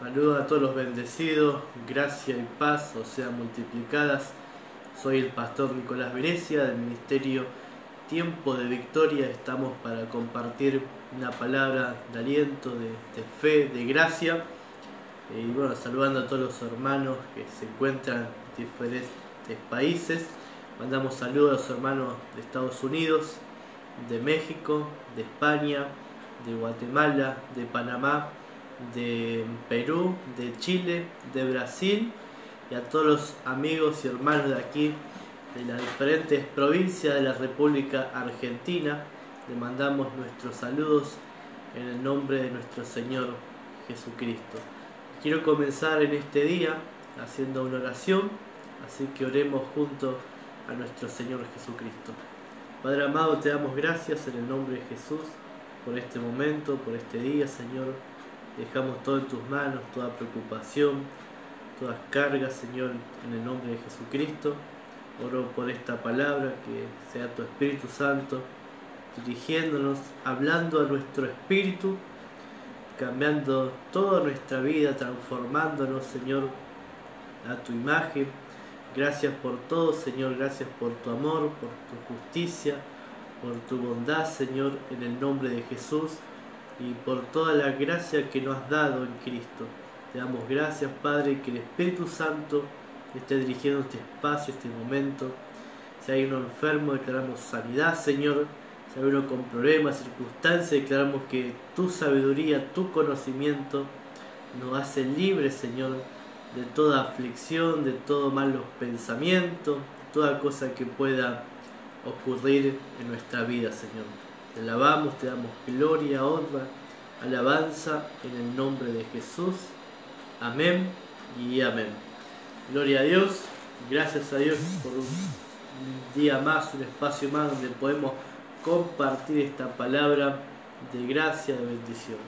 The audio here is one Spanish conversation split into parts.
Saludo a todos los bendecidos, gracia y paz os sean multiplicadas. Soy el pastor Nicolás Verecia del Ministerio Tiempo de Victoria. Estamos para compartir una palabra de aliento, de fe, de gracia. Y bueno, saludando a todos los hermanos que se encuentran en diferentes países. Mandamos saludos a los hermanos de Estados Unidos, de México, de España, de Guatemala, de Panamá, de Perú, de Chile, de Brasil, y a todos los amigos y hermanos de aquí, de las diferentes provincias de la República Argentina. Le mandamos nuestros saludos en el nombre de nuestro Señor Jesucristo. Quiero comenzar en este día haciendo una oración, así que oremos junto a nuestro Señor Jesucristo. Padre amado, te damos gracias en el nombre de Jesús por este momento, por este día, Señor. Dejamos todo en tus manos, toda preocupación, todas cargas, Señor, en el nombre de Jesucristo. Oro por esta palabra, que sea tu Espíritu Santo dirigiéndonos, hablando a nuestro espíritu, cambiando toda nuestra vida, transformándonos, Señor, a tu imagen. Gracias por todo, Señor, gracias por tu amor, por tu justicia, por tu bondad, Señor, en el nombre de Jesús, y por toda la gracia que nos has dado en Cristo. Te damos gracias, Padre, que el Espíritu Santo esté dirigiendo este espacio, este momento. Si hay uno enfermo, declaramos sanidad, Señor. Si hay uno con problemas, circunstancias, declaramos que tu sabiduría, tu conocimiento nos hace libres, Señor, de toda aflicción, de todo malos pensamientos, toda cosa que pueda ocurrir en nuestra vida, Señor. Te alabamos, te damos gloria, honra, alabanza en el nombre de Jesús. Amén y amén. Gloria a Dios, gracias a Dios por un día más, un espacio más donde podemos compartir esta palabra de gracia, de bendición.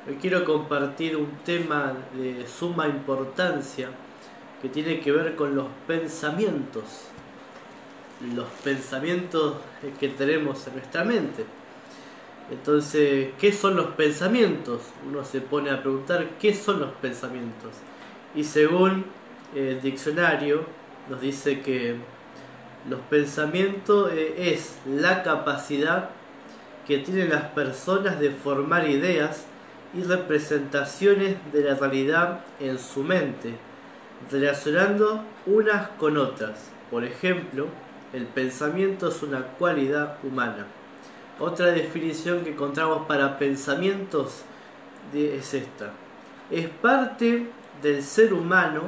Hoy quiero compartir un tema de suma importancia que tiene que ver con los pensamientos que tenemos en nuestra mente. Entonces, ¿qué son los pensamientos? Uno se pone a preguntar ¿qué son los pensamientos? Y según el diccionario nos dice que los pensamientos es la capacidad que tienen las personas de formar ideas y representaciones de la realidad en su mente, relacionando unas con otras. Por ejemplo, el pensamiento es una cualidad humana. Otra definición que encontramos para pensamientos es esta: es parte del ser humano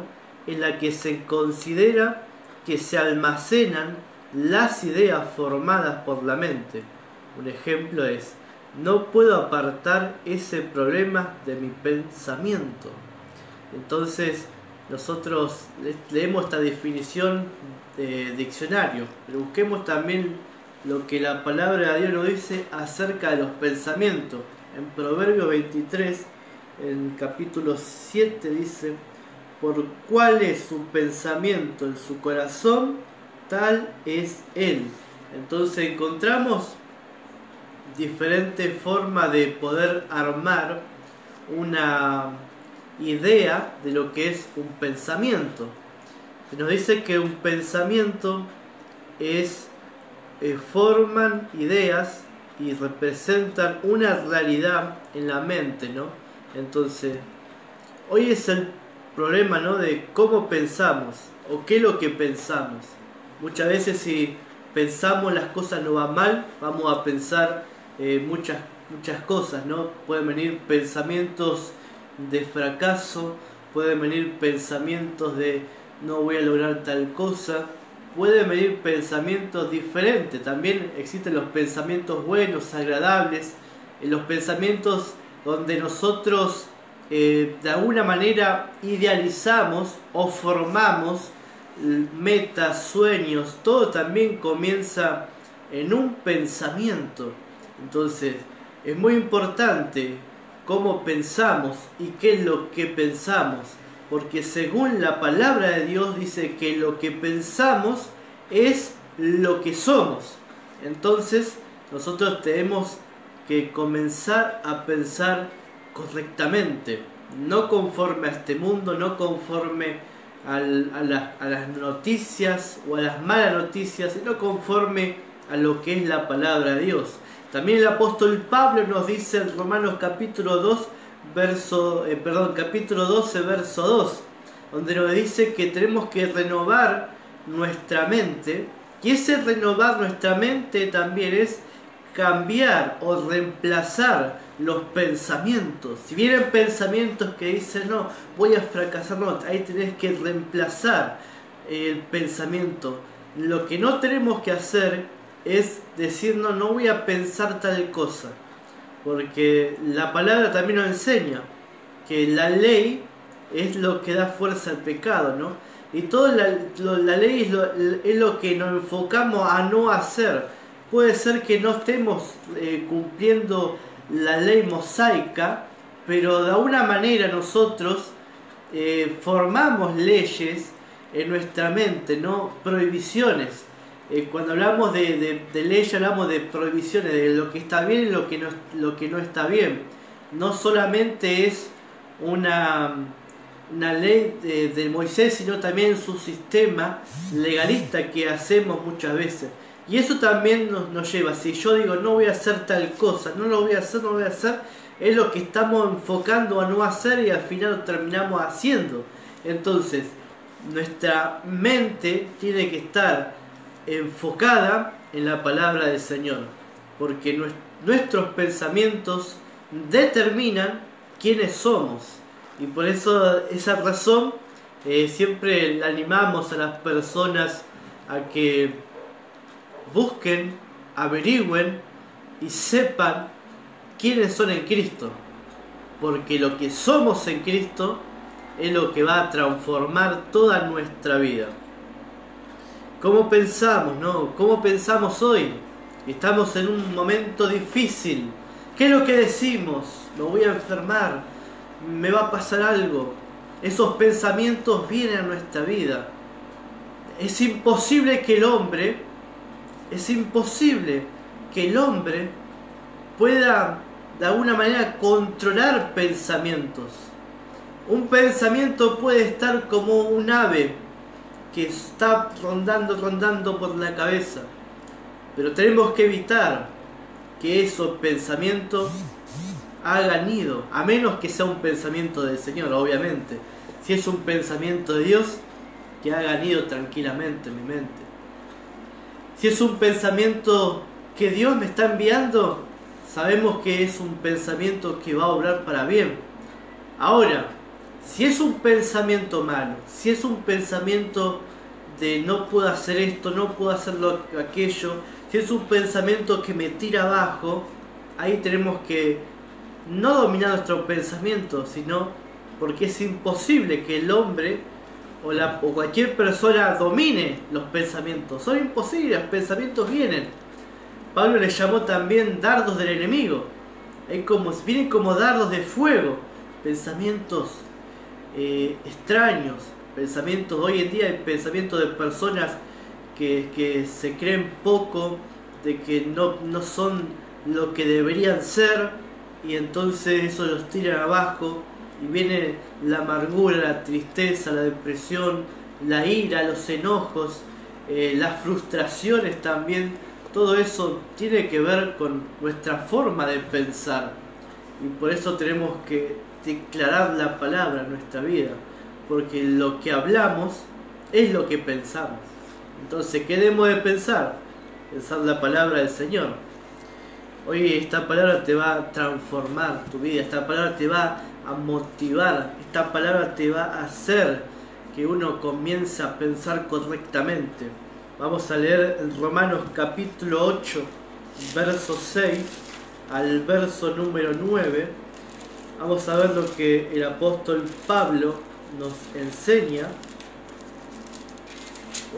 en la que se considera que se almacenan las ideas formadas por la mente. Un ejemplo es: no puedo apartar ese problema de mi pensamiento. Entonces, nosotros leemos esta definición de diccionario, pero busquemos también lo que la palabra de Dios nos dice acerca de los pensamientos. En Proverbios 23, en capítulo 7, dice: por cuál es su pensamiento en su corazón, tal es él. Entonces encontramos diferentes formas de poder armar una idea de lo que es un pensamiento. Se nos dice que un pensamiento forman ideas y representan una realidad en la mente, ¿no? Entonces, hoy es el problema, ¿no?, de cómo pensamos o qué es lo que pensamos. Muchas veces, si pensamos las cosas no van mal, vamos a pensar muchas cosas, ¿no? Pueden venir pensamientos de fracaso, pueden venir pensamientos de no voy a lograr tal cosa, pueden venir pensamientos diferentes. También existen los pensamientos buenos, agradables, los pensamientos donde nosotros de alguna manera idealizamos o formamos metas, sueños. Todo también comienza en un pensamiento. Entonces, es muy importante cómo pensamos y qué es lo que pensamos, porque según la palabra de Dios dice que lo que pensamos es lo que somos. Entonces, nosotros tenemos que comenzar a pensar correctamente. no conforme a este mundo, no conforme a las noticias o a las malas noticias, sino conforme a lo que es la palabra de Dios. También el apóstol Pablo nos dice en Romanos capítulo 12, verso 2, donde nos dice que tenemos que renovar nuestra mente, y ese renovar nuestra mente también es cambiar o reemplazar los pensamientos. Si vienen pensamientos que dicen no, voy a fracasar, no, ahí tenés que reemplazar el pensamiento. Lo que no tenemos que hacer es decir no voy a pensar tal cosa, porque la palabra también nos enseña que la ley es lo que da fuerza al pecado, ¿no? Y toda la ley es lo que nos enfocamos a no hacer. Puede ser que no estemos cumpliendo la ley mosaica, pero de alguna manera nosotros formamos leyes en nuestra mente, ¿no? Prohibiciones. Cuando hablamos de ley, hablamos de prohibiciones, de lo que está bien y lo que no está bien. No solamente es una ley de Moisés, sino también su sistema legalista que hacemos muchas veces. Y eso también nos lleva, si yo digo no voy a hacer tal cosa, no lo voy a hacer, es lo que estamos enfocando a no hacer y al final lo terminamos haciendo. Entonces, nuestra mente tiene que estar enfocada en la palabra del Señor, porque nuestros pensamientos determinan quiénes somos. Y por esa razón siempre le animamos a las personas a que busquen, averigüen y sepan quiénes son en Cristo, porque lo que somos en Cristo es lo que va a transformar toda nuestra vida. ¿Cómo pensamos, no? ¿Cómo pensamos hoy? Estamos en un momento difícil. ¿Qué es lo que decimos? Me voy a enfermar, me va a pasar algo. Esos pensamientos vienen a nuestra vida. Es imposible que el hombre pueda de alguna manera controlar pensamientos. Un pensamiento puede estar como un ave que está rondando por la cabeza, pero tenemos que evitar que esos pensamientos hagan nido, a menos que sea un pensamiento del Señor, obviamente. Si es un pensamiento de Dios, que haga nido tranquilamente en mi mente. Si es un pensamiento que Dios me está enviando, sabemos que es un pensamiento que va a obrar para bien. Ahora, si es un pensamiento malo, si es un pensamiento de no puedo hacer esto, no puedo hacer aquello, si es un pensamiento que me tira abajo, ahí tenemos que no dominar nuestro pensamiento, sino porque es imposible que el hombre o cualquier persona domine los pensamientos. Son imposibles, los pensamientos vienen. Pablo les llamó también dardos del enemigo. Vienen como dardos de fuego, pensamientos extraños, pensamientos. Hoy en día hay pensamientos de personas que se creen poco, de que no son lo que deberían ser, y entonces eso los tira abajo y viene la amargura, la tristeza, la depresión, la ira, los enojos, las frustraciones también. Todo eso tiene que ver con nuestra forma de pensar, y por eso tenemos que declarar la palabra en nuestra vida, porque lo que hablamos es lo que pensamos. Entonces, ¿qué debemos de pensar? Pensar la palabra del Señor. Hoy esta palabra te va a transformar tu vida, esta palabra te va a motivar, esta palabra te va a hacer que uno comience a pensar correctamente. Vamos a leer en Romanos capítulo 8, verso 6 al verso número 9. Vamos a ver lo que el apóstol Pablo nos enseña,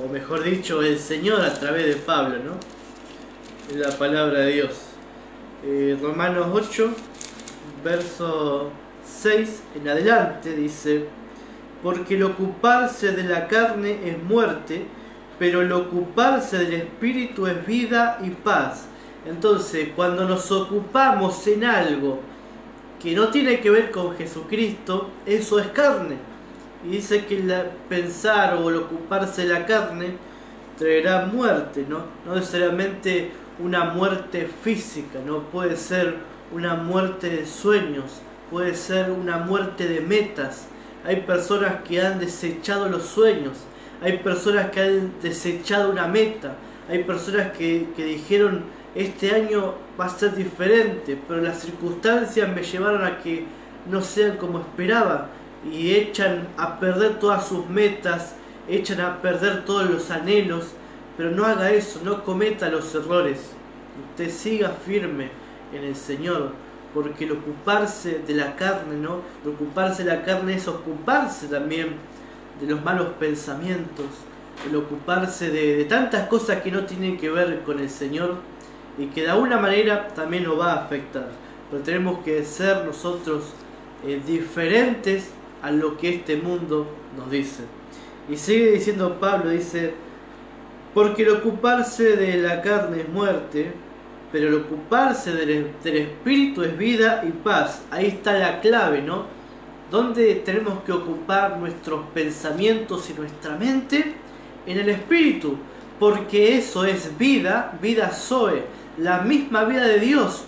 o mejor dicho, el Señor a través de Pablo, ¿no? En la palabra de Dios. Romanos 8, verso 6 en adelante dice: porque el ocuparse de la carne es muerte, pero el ocuparse del espíritu es vida y paz. Entonces, cuando nos ocupamos en algo que no tiene que ver con Jesucristo, eso es carne. Y dice que el pensar o el ocuparse de la carne traerá muerte, ¿no? No necesariamente una muerte física, ¿no? Puede ser una muerte de sueños, puede ser una muerte de metas. Hay personas que han desechado los sueños, hay personas que han desechado una meta, hay personas que dijeron este año va a ser diferente, pero las circunstancias me llevaron a que no sean como esperaba y echan a perder todas sus metas, echan a perder todos los anhelos. Pero no haga eso, no cometa los errores. Usted siga firme en el Señor, porque el ocuparse de la carne, ¿no? El ocuparse de la carne es ocuparse también de los malos pensamientos, el ocuparse de tantas cosas que no tienen que ver con el Señor y que de alguna manera también nos va a afectar. Pero tenemos que ser nosotros diferentes a lo que este mundo nos dice. Y sigue diciendo Pablo, dice: porque el ocuparse de la carne es muerte, pero el ocuparse del espíritu es vida y paz. Ahí está la clave, ¿no? ¿Dónde tenemos que ocupar nuestros pensamientos y nuestra mente? En el espíritu, porque eso es vida, vida Zoe, la misma vida de Dios,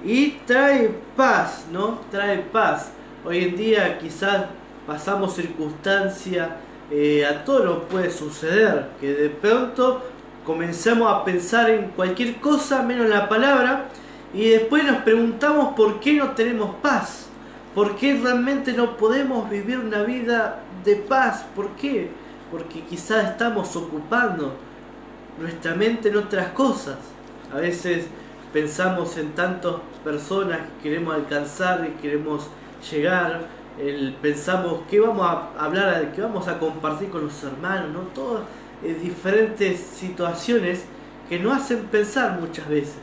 y trae paz, ¿no? Trae paz. Hoy en día quizás pasamos circunstancias, a todos nos puede suceder, que de pronto comencemos a pensar en cualquier cosa menos la palabra, y después nos preguntamos por qué no tenemos paz, por qué realmente no podemos vivir una vida de paz. ¿Por qué? Porque quizás estamos ocupando nuestra mente en otras cosas. A veces pensamos en tantas personas que queremos alcanzar y queremos llegar. Pensamos qué vamos a hablar, qué vamos a compartir con los hermanos, ¿no? Todas diferentes situaciones que nos hacen pensar muchas veces.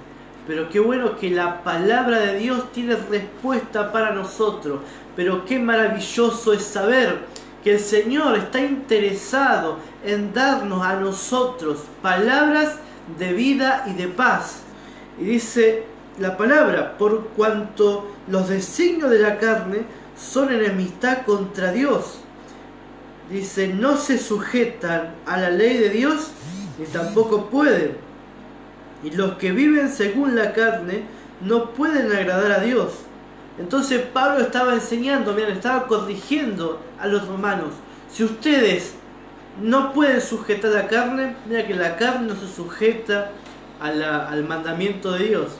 Pero qué bueno que la palabra de Dios tiene respuesta para nosotros. Pero qué maravilloso es saber que el Señor está interesado en darnos a nosotros palabras de vida y de paz. Y dice la palabra: por cuanto los designios de la carne son enemistad contra Dios. Dice: no se sujetan a la ley de Dios, ni tampoco pueden. Y los que viven según la carne no pueden agradar a Dios. Entonces Pablo estaba enseñando, miren, estaba corrigiendo a los romanos. Si ustedes no pueden sujetar la carne, mira que la carne no se sujeta al mandamiento de Dios.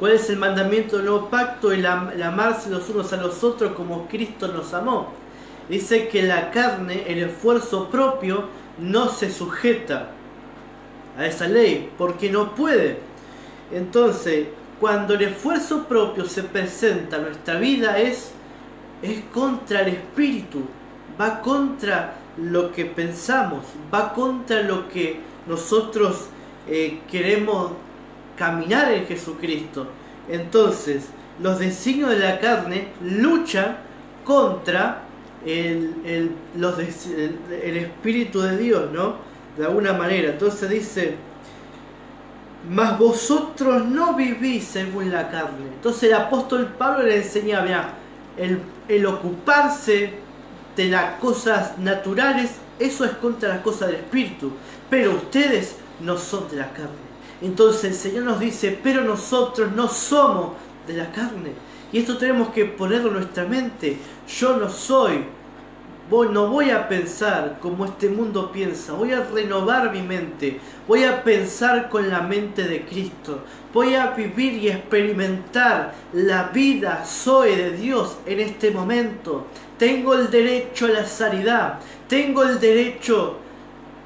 ¿Cuál es el mandamiento del nuevo pacto? El amarse los unos a los otros como Cristo nos amó. Dice que la carne, el esfuerzo propio, no se sujeta a esa ley, porque no puede. Entonces, cuando el esfuerzo propio se presenta en nuestra vida, es contra el espíritu, va contra lo que pensamos, va contra lo que nosotros queremos caminar en Jesucristo. Entonces, los designios de la carne luchan contra el Espíritu de Dios, ¿no? De alguna manera. Entonces dice: mas vosotros no vivís según la carne. Entonces el apóstol Pablo le enseñaba, mirá, el ocuparse de las cosas naturales, eso es contra las cosas del Espíritu. Pero ustedes no son de la carne. Entonces el Señor nos dice: pero nosotros no somos de la carne. Y esto tenemos que ponerlo en nuestra mente. Yo no soy, no voy a pensar como este mundo piensa. Voy a renovar mi mente. Voy a pensar con la mente de Cristo. Voy a vivir y experimentar la vida Zoe de Dios en este momento. Tengo el derecho a la sanidad. Tengo el derecho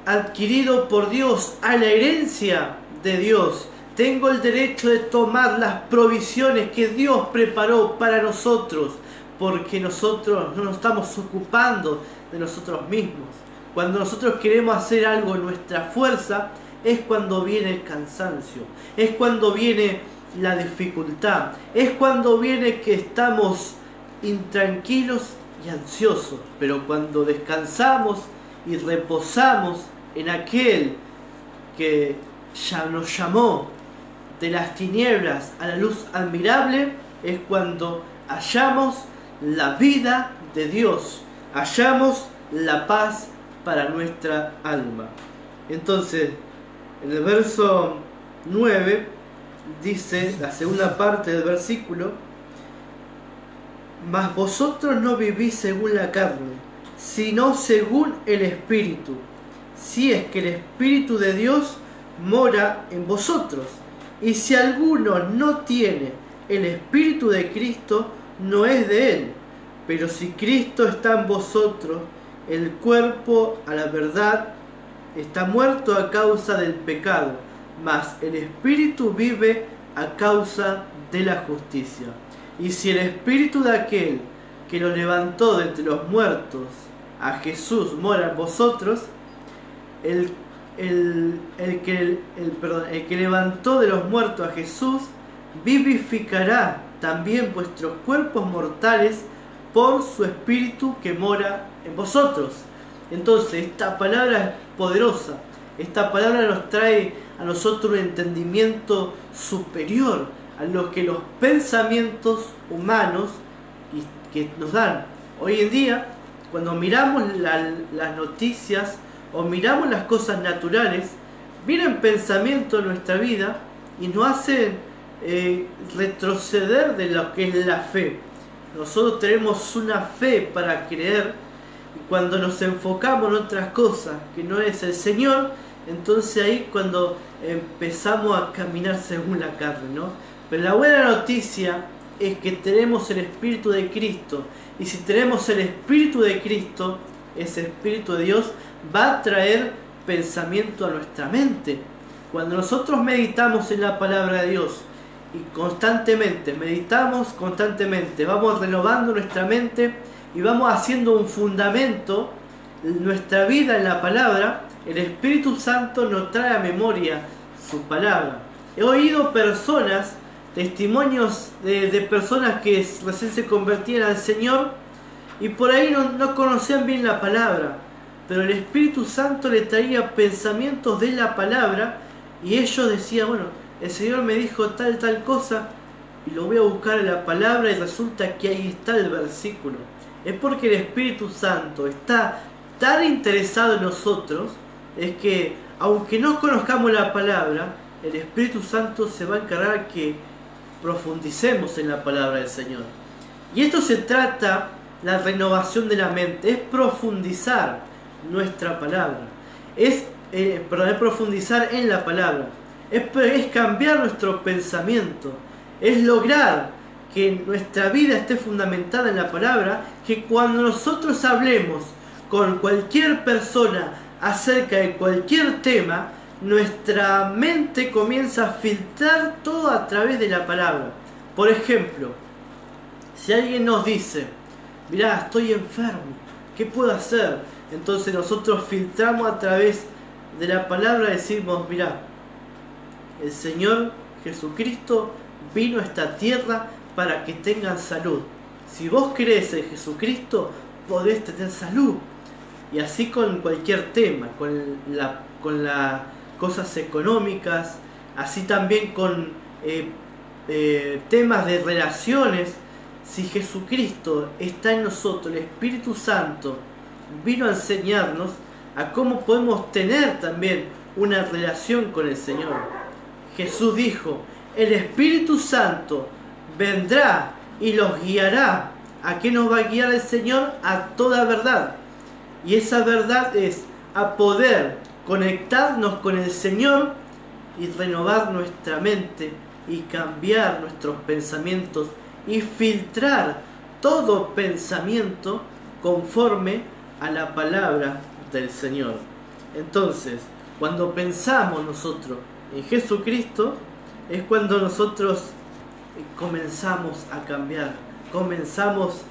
adquirido por Dios a la herencia de Dios. Tengo el derecho de tomar las provisiones que Dios preparó para nosotros, porque nosotros no nos estamos ocupando de nosotros mismos. Cuando nosotros queremos hacer algo en nuestra fuerza, es cuando viene el cansancio, es cuando viene la dificultad, es cuando viene que estamos intranquilos y ansiosos. Pero cuando descansamos y reposamos en aquel que ya nos llamó de las tinieblas a la luz admirable, es cuando hallamos la vida de Dios, hallamos la paz para nuestra alma. Entonces, en el verso 9 dice, la segunda parte del versículo: mas vosotros no vivís según la carne, sino según el Espíritu, si es que el Espíritu de Dios mora en vosotros. Y si alguno no tiene el Espíritu de Cristo, no es de él. Pero si Cristo está en vosotros, el cuerpo a la verdad está muerto a causa del pecado, mas el Espíritu vive a causa de la justicia. Y si el Espíritu de aquel que lo levantó de entre los muertos, a Jesús, mora en vosotros, el que levantó de los muertos a Jesús, vivificará también vuestros cuerpos mortales por su Espíritu que mora en vosotros. Entonces, esta palabra es poderosa. Esta palabra nos trae a nosotros un entendimiento superior a lo que los pensamientos humanos que nos dan. Hoy en día, cuando miramos las noticias o miramos las cosas naturales, vienen pensamientos en nuestra vida y nos hacen retroceder de lo que es la fe. Nosotros tenemos una fe para creer, y cuando nos enfocamos en otras cosas que no es el Señor, entonces ahí cuando empezamos a caminar según la carne, ¿no? Pero la buena noticia es que tenemos el Espíritu de Cristo, y si tenemos el Espíritu de Cristo, ese Espíritu de Dios va a traer pensamiento a nuestra mente. Cuando nosotros meditamos en la palabra de Dios y constantemente meditamos, constantemente vamos renovando nuestra mente y vamos haciendo un fundamento en nuestra vida en la palabra, el Espíritu Santo nos trae a memoria su palabra. He oído personas, testimonios de personas que recién se convertían al Señor y por ahí no conocían bien la palabra, pero el Espíritu Santo le traía pensamientos de la palabra y ellos decían, bueno, el Señor me dijo tal cosa y lo voy a buscar en la palabra y resulta que ahí está el versículo. Es porque el Espíritu Santo está tan interesado en nosotros, es que aunque no conozcamos la palabra, el Espíritu Santo se va a encargar que profundicemos en la palabra del Señor. Y esto se trata, la renovación de la mente, es profundizar nuestra palabra, es profundizar en la palabra, es cambiar nuestro pensamiento, es lograr que nuestra vida esté fundamentada en la palabra, que cuando nosotros hablemos con cualquier persona acerca de cualquier tema, nuestra mente comienza a filtrar todo a través de la palabra. Por ejemplo, si alguien nos dice, mirá, estoy enfermo, ¿qué puedo hacer? Entonces nosotros filtramos a través de la palabra, decimos, mirá, el Señor Jesucristo vino a esta tierra para que tengan salud. Si vos crees en Jesucristo, podés tener salud. Y así con cualquier tema, con las cosas económicas, así también con temas de relaciones. Si Jesucristo está en nosotros, el Espíritu Santo vino a enseñarnos a cómo podemos tener también una relación con el Señor. Jesús dijo, el Espíritu Santo vendrá y los guiará. ¿A qué nos va a guiar el Señor? A toda verdad. Y esa verdad es a poder conectarnos con el Señor y renovar nuestra mente y cambiar nuestros pensamientos y filtrar todo pensamiento conforme a la palabra del Señor. Entonces, cuando pensamos nosotros en Jesucristo, es cuando nosotros comenzamos a cambiar, comenzamos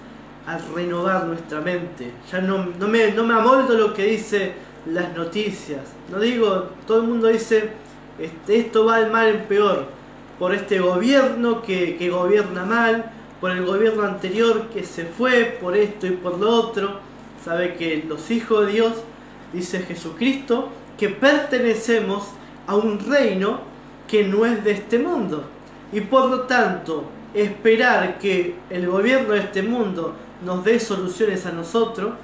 a renovar nuestra mente. Ya no me amoldo lo que dice las noticias. No digo, todo el mundo dice, esto va de mal en peor, por este gobierno que gobierna mal, por el gobierno anterior que se fue, por esto y por lo otro. Sabe que los hijos de Dios, dice Jesucristo, que pertenecemos a un reino que no es de este mundo. Y por lo tanto, esperar que el gobierno de este mundo nos dé soluciones a nosotros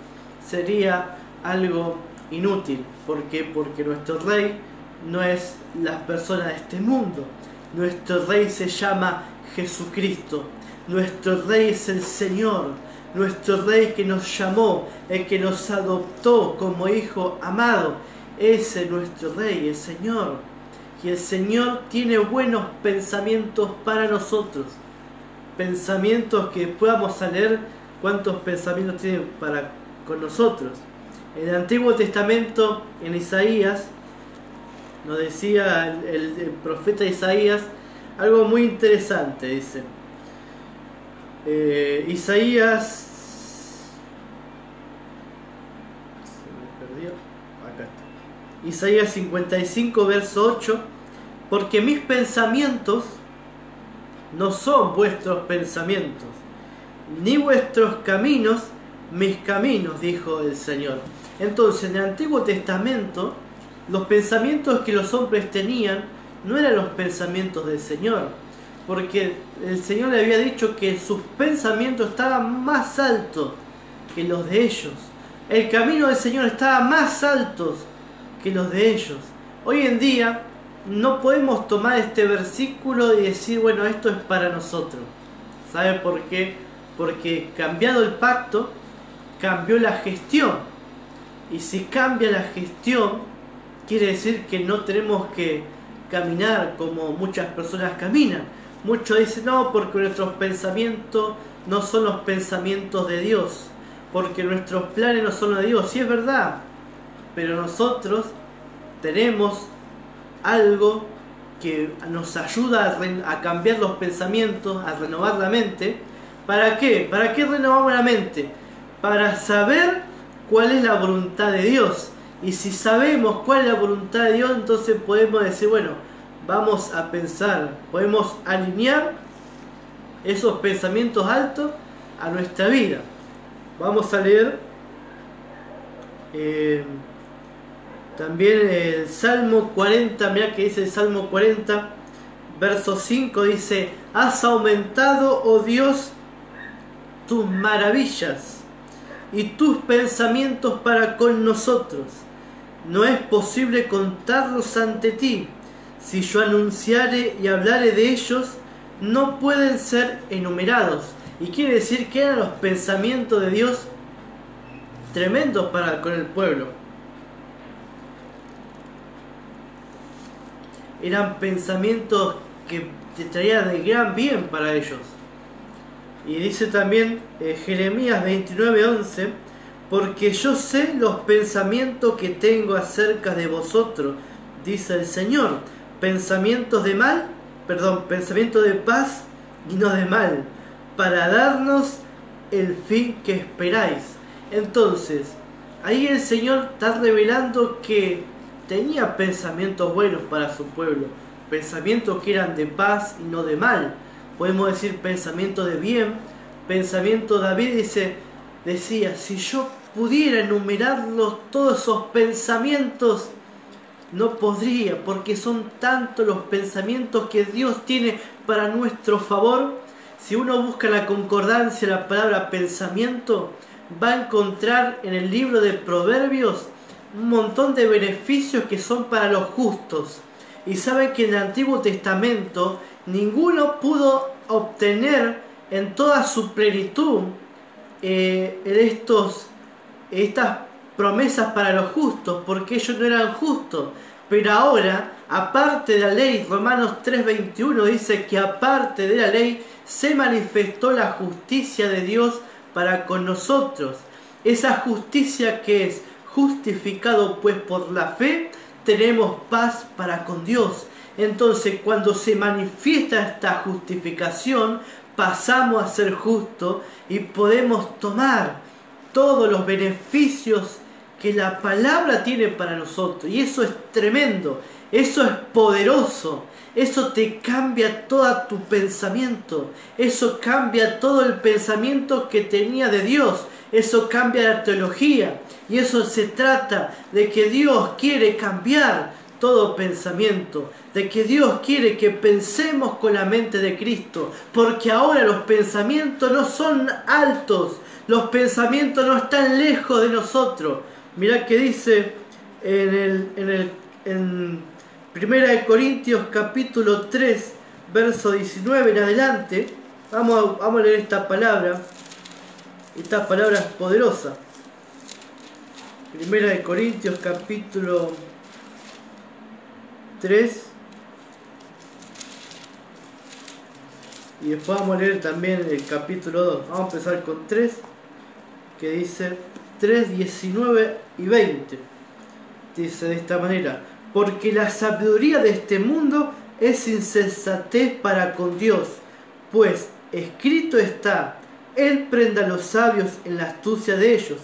sería algo inútil. ¿Por qué? Porque nuestro rey no es las personas de este mundo. Nuestro rey se llama Jesucristo. Nuestro rey es el Señor. Nuestro rey que nos llamó, el que nos adoptó como hijo amado. Ese es nuestro rey, el Señor. Y el Señor tiene buenos pensamientos para nosotros. Pensamientos que después vamos a leer cuántos pensamientos tiene para con nosotros. En el Antiguo Testamento, en Isaías, nos decía el profeta Isaías algo muy interesante. Dice Isaías, se me perdió, acá está. Isaías 55 verso 8: porque mis pensamientos no son vuestros pensamientos, ni vuestros caminos mis caminos, dijo el Señor. Entonces, en el Antiguo Testamento, los pensamientos que los hombres tenían no eran los pensamientos del Señor, porque el Señor le había dicho que sus pensamientos estaban más altos que los de ellos. El camino del Señor estaba más alto que los de ellos. Hoy en día no podemos tomar este versículo y decir, bueno, esto es para nosotros. ¿Sabe por qué? Porque cambiado el pacto, cambió la gestión. Y si cambia la gestión, quiere decir que no tenemos que caminar como muchas personas caminan. Muchos dicen, no, porque nuestros pensamientos no son los pensamientos de Dios, porque nuestros planes no son los de Dios. Sí, es verdad, pero nosotros tenemos algo que nos ayuda a cambiar los pensamientos, a renovar la mente. ¿Para qué? ¿Para qué renovamos la mente? Para saber cuál es la voluntad de Dios. Y si sabemos cuál es la voluntad de Dios, entonces podemos decir, bueno, vamos a pensar, podemos alinear esos pensamientos altos a nuestra vida. Vamos a leer también el Salmo 40, mirá que dice el Salmo 40, verso 5, dice: has aumentado, oh Dios, tus maravillas y tus pensamientos para con nosotros. No es posible contarlos ante ti. Si yo anunciare y hablare de ellos, no pueden ser enumerados. Y quiere decir que eran los pensamientos de Dios tremendos para con el pueblo. Eran pensamientos que te traían de gran bien para ellos. Y dice también Jeremías 29:11: porque yo sé los pensamientos que tengo acerca de vosotros, dice el Señor, pensamientos de paz y no de mal, para darnos el fin que esperáis. Entonces, ahí el Señor está revelando que tenía pensamientos buenos para su pueblo, pensamientos que eran de paz y no de mal. Podemos decir pensamientos de bien, pensamientos. David decía, si yo pudiera enumerarlos todos esos pensamientos, no podría, porque son tantos los pensamientos que Dios tiene para nuestro favor. Si uno busca la concordancia, la palabra pensamiento, va a encontrar en el libro de Proverbios un montón de beneficios que son para los justos. Y saben que en el Antiguo Testamento ninguno pudo obtener en toda su plenitud estas promesas para los justos, porque ellos no eran justos. Pero ahora, aparte de la ley, Romanos 3:21 dice que aparte de la ley se manifestó la justicia de Dios para con nosotros. Esa justicia que es justificado pues por la fe, tenemos paz para con Dios. Entonces, cuando se manifiesta esta justificación, pasamos a ser justos y podemos tomar todos los beneficios que la palabra tiene para nosotros. Y eso es tremendo, eso es poderoso, eso te cambia todo tu pensamiento, eso cambia todo el pensamiento que tenía de Dios, eso cambia la teología. Y eso se trata de que Dios quiere cambiar todo pensamiento, de que Dios quiere que pensemos con la mente de Cristo, porque ahora los pensamientos no son altos, los pensamientos no están lejos de nosotros. Mirá que dice en Primera de Corintios capítulo 3, verso 19 en adelante. Vamos a leer esta palabra. Esta palabra es poderosa. Primera de Corintios capítulo 3. Y después vamos a leer también el capítulo 2. Vamos a empezar con 3, que dice 3, 19 y 20. Dice de esta manera: porque la sabiduría de este mundo es insensatez para con Dios, pues escrito está: Él prenda a los sabios en la astucia de ellos.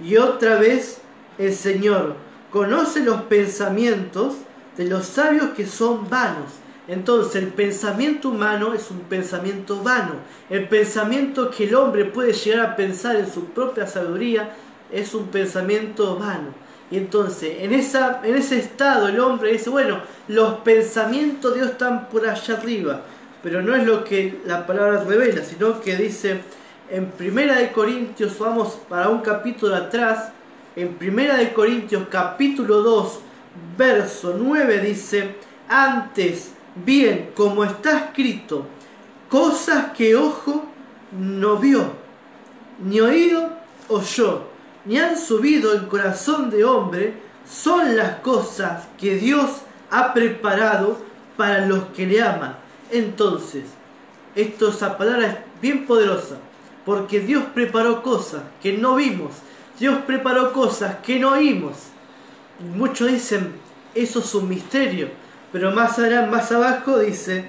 Y otra vez, el Señor conoce los pensamientos de los sabios que son vanos. Entonces el pensamiento humano es un pensamiento vano. El pensamiento que el hombre puede llegar a pensar en su propia sabiduría es un pensamiento vano. Y entonces en ese estado el hombre dice: bueno, los pensamientos de Dios están por allá arriba. Pero no es lo que la palabra revela, sino que dice en Primera de Corintios, vamos para un capítulo atrás, en Primera de Corintios capítulo 2, verso 9 dice: antes bien, como está escrito, cosas que ojo no vio, ni oído oyó, ni han subido el corazón de hombre, son las cosas que Dios ha preparado para los que le aman. Entonces, esa palabra es bien poderosa, porque Dios preparó cosas que no vimos, Dios preparó cosas que no oímos. Muchos dicen, eso es un misterio, pero más abajo dice: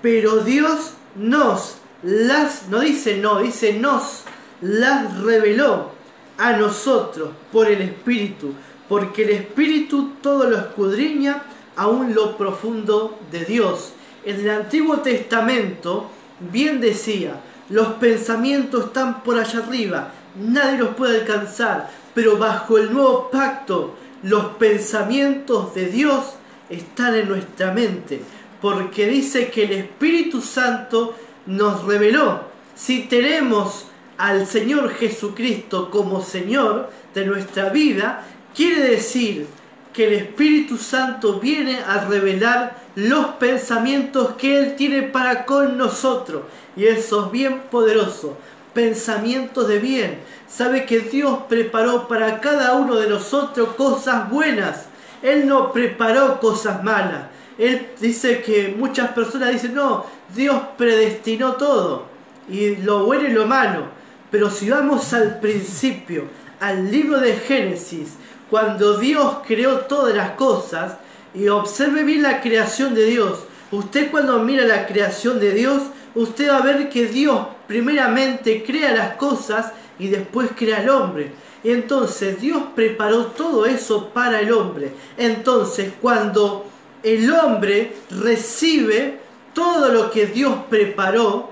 pero Dios nos dice nos las reveló a nosotros por el Espíritu, porque el Espíritu todo lo escudriña, aún lo profundo de Dios. En el Antiguo Testamento bien decía: los pensamientos están por allá arriba, nadie los puede alcanzar, pero bajo el nuevo pacto los pensamientos de Dios están en nuestra mente, porque dice que el Espíritu Santo nos reveló. Si tenemos al Señor Jesucristo como Señor de nuestra vida, quiere decir que el Espíritu Santo viene a revelar los pensamientos que Él tiene para con nosotros, y eso es bien poderoso. Pensamientos de bien. Sabe que Dios preparó para cada uno de nosotros cosas buenas. Él no preparó cosas malas. Él dice que muchas personas dicen: no, Dios predestinó todo, y lo bueno y lo malo. Pero si vamos al principio, al libro de Génesis, cuando Dios creó todas las cosas, y observe bien la creación de Dios. Usted cuando mira la creación de Dios, usted va a ver que Dios primeramente crea las cosas y después crea al hombre. Y entonces Dios preparó todo eso para el hombre. Entonces cuando el hombre recibe todo lo que Dios preparó,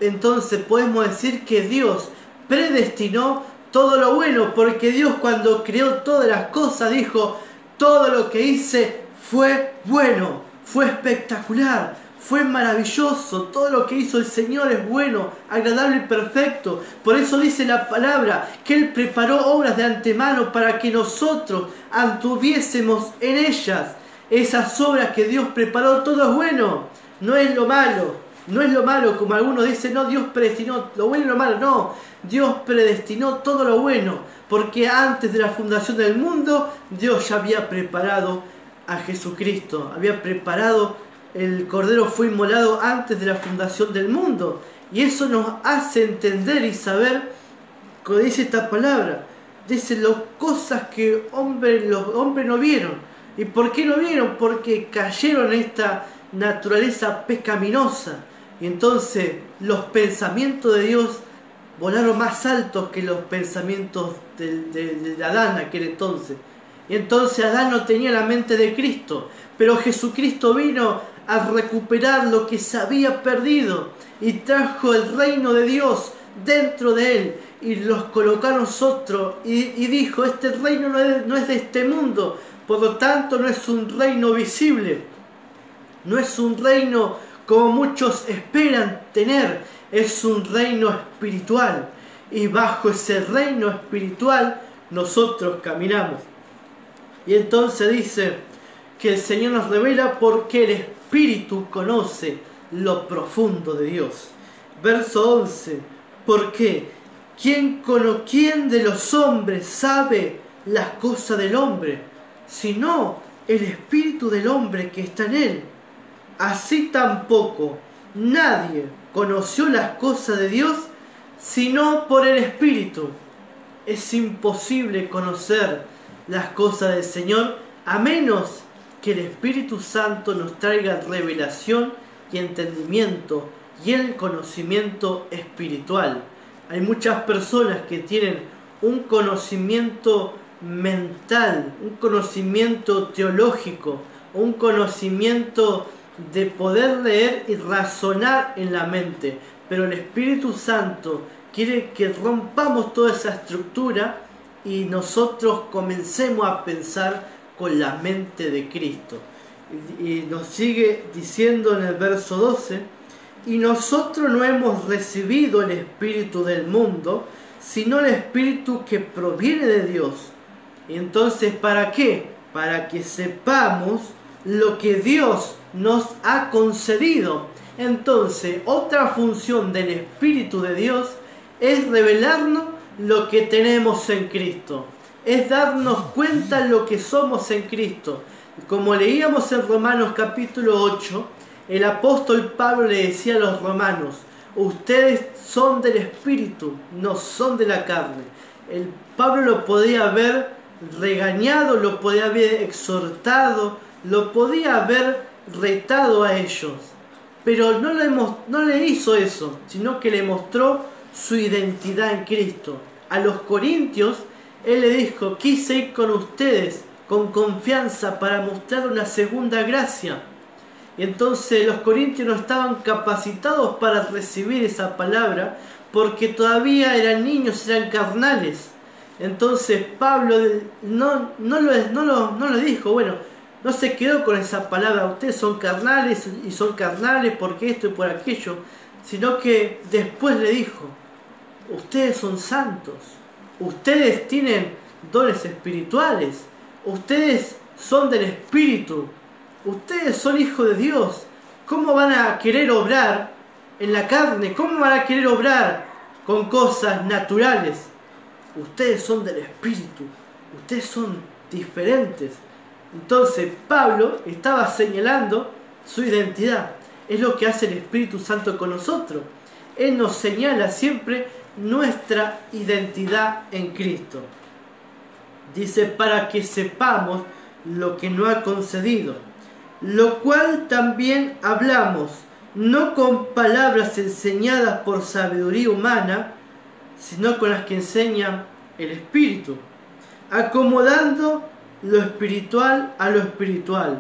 entonces podemos decir que Dios predestinó todo lo bueno, porque Dios cuando creó todas las cosas dijo: todo lo que hice fue bueno, fue espectacular, fue maravilloso, todo lo que hizo el Señor es bueno, agradable y perfecto. Por eso dice la palabra que Él preparó obras de antemano para que nosotros anduviésemos en ellas. Esas obras que Dios preparó, todo es bueno, no es lo malo. No es lo malo, como algunos dicen: no, Dios predestinó lo bueno y lo malo. No, Dios predestinó todo lo bueno, porque antes de la fundación del mundo, Dios ya había preparado a Jesucristo, había preparado, el Cordero fue inmolado antes de la fundación del mundo. Y eso nos hace entender y saber, como dice esta palabra, dice las cosas que los hombres no vieron. ¿Y por qué no vieron? Porque cayeron en esta naturaleza pecaminosa. Y entonces los pensamientos de Dios volaron más altos que los pensamientos de Adán en aquel entonces. Y entonces Adán no tenía la mente de Cristo, pero Jesucristo vino a recuperar lo que se había perdido y trajo el reino de Dios dentro de él. y los colocó a nosotros y dijo, este reino no es de este mundo, por lo tanto no es un reino visible, no es un reino como muchos esperan tener, es un reino espiritual, y bajo ese reino espiritual nosotros caminamos. Y entonces dice que el Señor nos revela porque el Espíritu conoce lo profundo de Dios. Verso 11, ¿por qué? ¿Quién de los hombres sabe las cosas del hombre, sino el espíritu del hombre que está en él? Así tampoco nadie conoció las cosas de Dios, sino por el Espíritu. Es imposible conocer las cosas del Señor a menos que el Espíritu Santo nos traiga revelación y entendimiento y el conocimiento espiritual. Hay muchas personas que tienen un conocimiento mental, un conocimiento teológico, un conocimiento de poder leer y razonar en la mente, pero el Espíritu Santo quiere que rompamos toda esa estructura y nosotros comencemos a pensar con la mente de Cristo. Y nos sigue diciendo en el verso 12, y nosotros no hemos recibido el espíritu del mundo, sino el espíritu que proviene de Dios. Y entonces, ¿para qué? Para que sepamos lo que Dios nos ha concedido. Entonces, otra función del Espíritu de Dios es revelarnos lo que tenemos en Cristo, es darnos cuenta lo que somos en Cristo. Como leíamos en Romanos capítulo 8, el apóstol Pablo le decía a los romanos, ustedes son del Espíritu, no son de la carne. El Pablo lo podía haber regañado, lo podía haber exhortado, lo podía haber retado a ellos, pero no le hizo eso, sino que le mostró su identidad en Cristo. A los corintios, él le dijo, quise ir con ustedes con confianza para mostrar una segunda gracia. Y entonces los corintios no estaban capacitados para recibir esa palabra porque todavía eran niños, eran carnales. Entonces Pablo no le dijo, bueno, no se quedó con esa palabra, ustedes son carnales y son carnales porque esto y por aquello, sino que después le dijo, ustedes son santos, ustedes tienen dones espirituales, ustedes son del Espíritu, ustedes son hijos de Dios. ¿Cómo van a querer obrar en la carne? ¿Cómo van a querer obrar con cosas naturales? Ustedes son del Espíritu, ustedes son diferentes. Entonces Pablo estaba señalando su identidad. Es lo que hace el Espíritu Santo con nosotros. Él nos señala siempre nuestra identidad en Cristo. Dice, para que sepamos lo que nos ha concedido, lo cual también hablamos, no con palabras enseñadas por sabiduría humana, sino con las que enseña el Espíritu, acomodando lo espiritual a lo espiritual.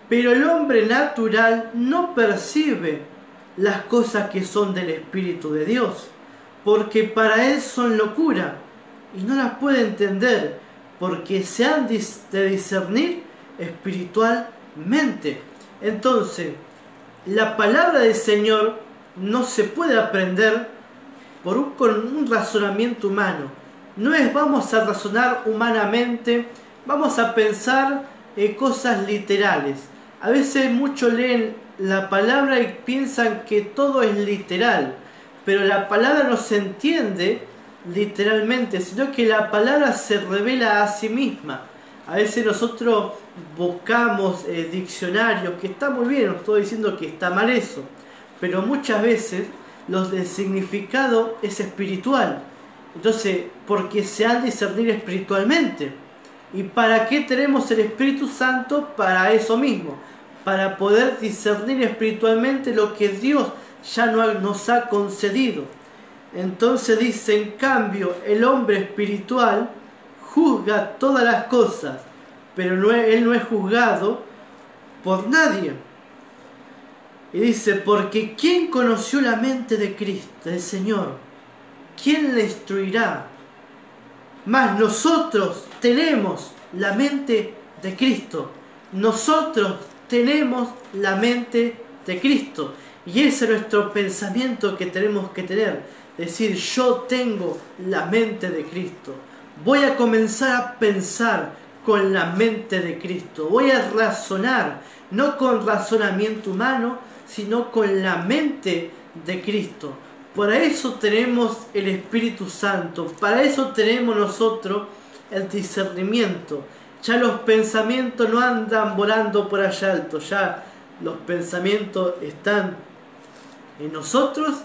Pero el hombre natural no percibe las cosas que son del Espíritu de Dios, porque para él son locura, y no las puede entender, porque se han de discernir espiritualmente. Entonces, la palabra del Señor no se puede aprender con un razonamiento humano. No es vamos a razonar humanamente, vamos a pensar cosas literales. A veces muchos leen la palabra y piensan que todo es literal, pero la palabra no se entiende literalmente, sino que la palabra se revela a sí misma. A veces nosotros buscamos diccionarios, que está muy bien, no estoy diciendo que está mal eso, pero muchas veces el significado es espiritual. Entonces, porque se han de discernir espiritualmente. ¿Y para qué tenemos el Espíritu Santo? Para eso mismo, para poder discernir espiritualmente lo que Dios ya nos ha concedido. Entonces dice, en cambio, el hombre espiritual juzga todas las cosas, pero él no es juzgado por nadie. Y dice, porque ¿quién conoció la mente de Cristo, del Señor? ¿quién le instruirá? Mas nosotros tenemos la mente de Cristo. Nosotros tenemos la mente de Cristo. Y ese es nuestro pensamiento que tenemos que tener. Decir, yo tengo la mente de Cristo. Voy a comenzar a pensar con la mente de Cristo. Voy a razonar, no con razonamiento humano, sino con la mente de Cristo. Para eso tenemos el Espíritu Santo. Para eso tenemos nosotros el discernimiento. Ya los pensamientos no andan volando por allá alto. Ya los pensamientos están en nosotros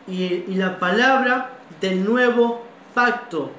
y la palabra del nuevo pacto.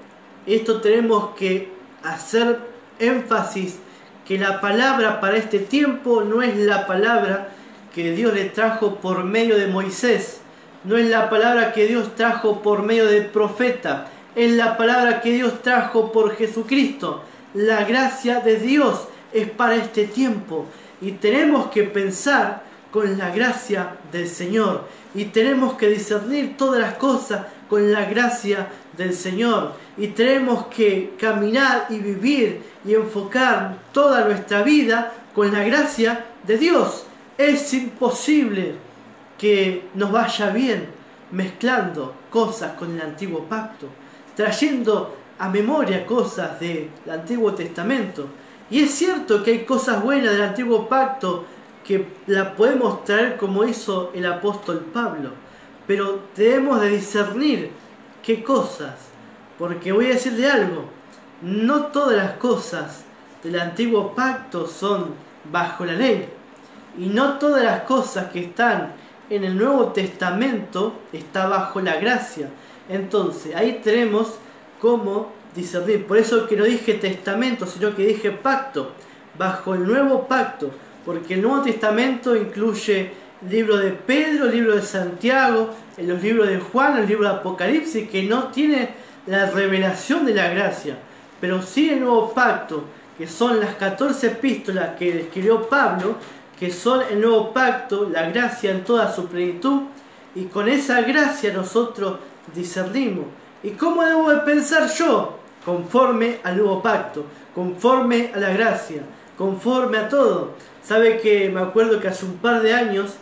Esto tenemos que hacer énfasis, que la palabra para este tiempo no es la palabra que Dios le trajo por medio de Moisés, no es la palabra que Dios trajo por medio del profeta, es la palabra que Dios trajo por Jesucristo. La gracia de Dios es para este tiempo y tenemos que pensar con la gracia del Señor y tenemos que discernir todas las cosas con la gracia del Señor y tenemos que caminar y vivir y enfocar toda nuestra vida con la gracia de Dios. Es imposible que nos vaya bien mezclando cosas con el Antiguo Pacto, trayendo a memoria cosas del Antiguo Testamento. Y es cierto que hay cosas buenas del Antiguo Pacto que las podemos traer como hizo el apóstol Pablo, pero debemos de discernir qué cosas, porque voy a decirle algo, no todas las cosas del Antiguo Pacto son bajo la ley, y no todas las cosas que están en el Nuevo Testamento está bajo la gracia. Entonces ahí tenemos cómo discernir. Por eso que no dije testamento, sino que dije pacto, bajo el Nuevo Pacto, porque el Nuevo Testamento incluye el libro de Pedro, el libro de Santiago, los libros de Juan, el libro de Apocalipsis, que no tiene la revelación de la gracia, pero sí el Nuevo Pacto, que son las 14 epístolas que escribió Pablo, que son el Nuevo Pacto, la gracia en toda su plenitud, y con esa gracia nosotros discernimos. ¿Y cómo debo de pensar yo? Conforme al Nuevo Pacto, conforme a la gracia, conforme a todo. Sabe que me acuerdo que hace un par de años,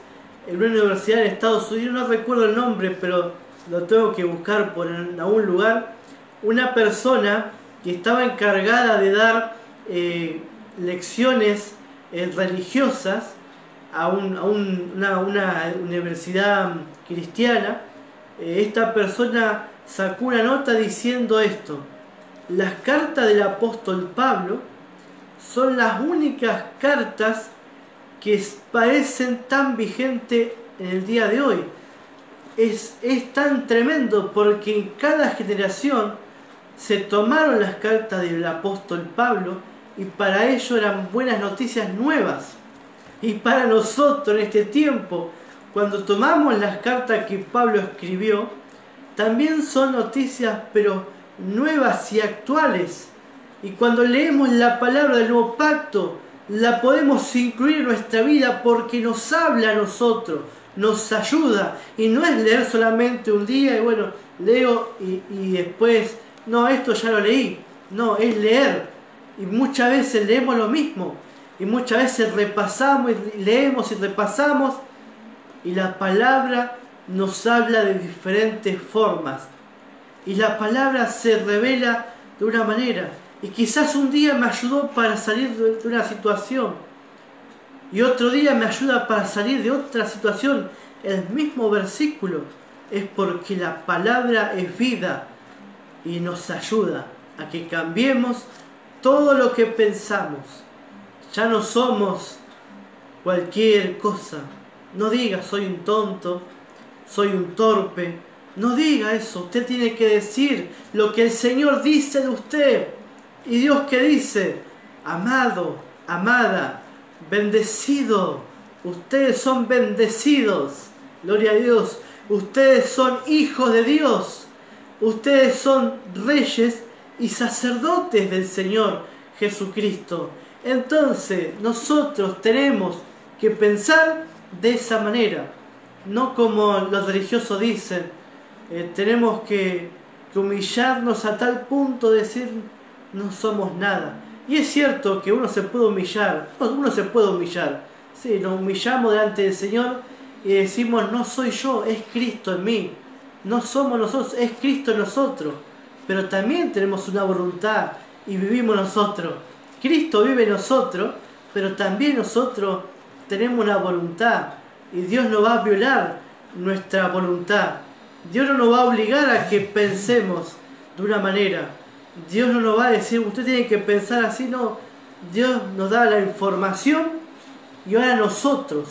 en una universidad en Estados Unidos, no recuerdo el nombre, pero lo tengo que buscar por algún lugar, una persona que estaba encargada de dar lecciones religiosas a una universidad cristiana. Esta persona sacó una nota diciendo esto: las cartas del apóstol Pablo son las únicas cartas que parecen tan vigentes en el día de hoy. Es tan tremendo porque en cada generación se tomaron las cartas del apóstol Pablo y para ellos eran buenas noticias nuevas. Y para nosotros en este tiempo, cuando tomamos las cartas que Pablo escribió, también son noticias pero nuevas y actuales. Y cuando leemos la palabra del Nuevo Pacto, la podemos incluir en nuestra vida porque nos habla a nosotros, nos ayuda. Y no es leer solamente un día y bueno, leo y después, no, esto ya lo leí. No, es leer. Y muchas veces leemos lo mismo. Y muchas veces repasamos y leemos y repasamos. Y la palabra nos habla de diferentes formas. Y la palabra se revela de una manera. Y quizás un día me ayudó para salir de una situación. Y otro día me ayuda para salir de otra situación. El mismo versículo es porque la palabra es vida. Y nos ayuda a que cambiemos todo lo que pensamos. Ya no somos cualquier cosa. No diga soy un tonto, soy un torpe. No diga eso. Usted tiene que decir lo que el Señor dice de usted. Y Dios que dice: amado, amada, bendecido. Ustedes son bendecidos. Gloria a Dios. Ustedes son hijos de Dios. Ustedes son reyes y sacerdotes del Señor Jesucristo. Entonces nosotros tenemos que pensar de esa manera, no como los religiosos dicen. Tenemos que que humillarnos a tal punto de decir no somos nada. Y es cierto que uno se puede humillar, sí, nos humillamos delante del Señor y decimos no soy yo, es Cristo en mí, no somos nosotros, es Cristo en nosotros, pero también tenemos una voluntad y vivimos nosotros. Cristo vive en nosotros, pero también nosotros tenemos una voluntad y Dios no va a violar nuestra voluntad. Dios no nos va a obligar a que pensemos de una manera. Dios no nos va a decir, usted tiene que pensar así, no. Dios nos da la información y ahora nosotros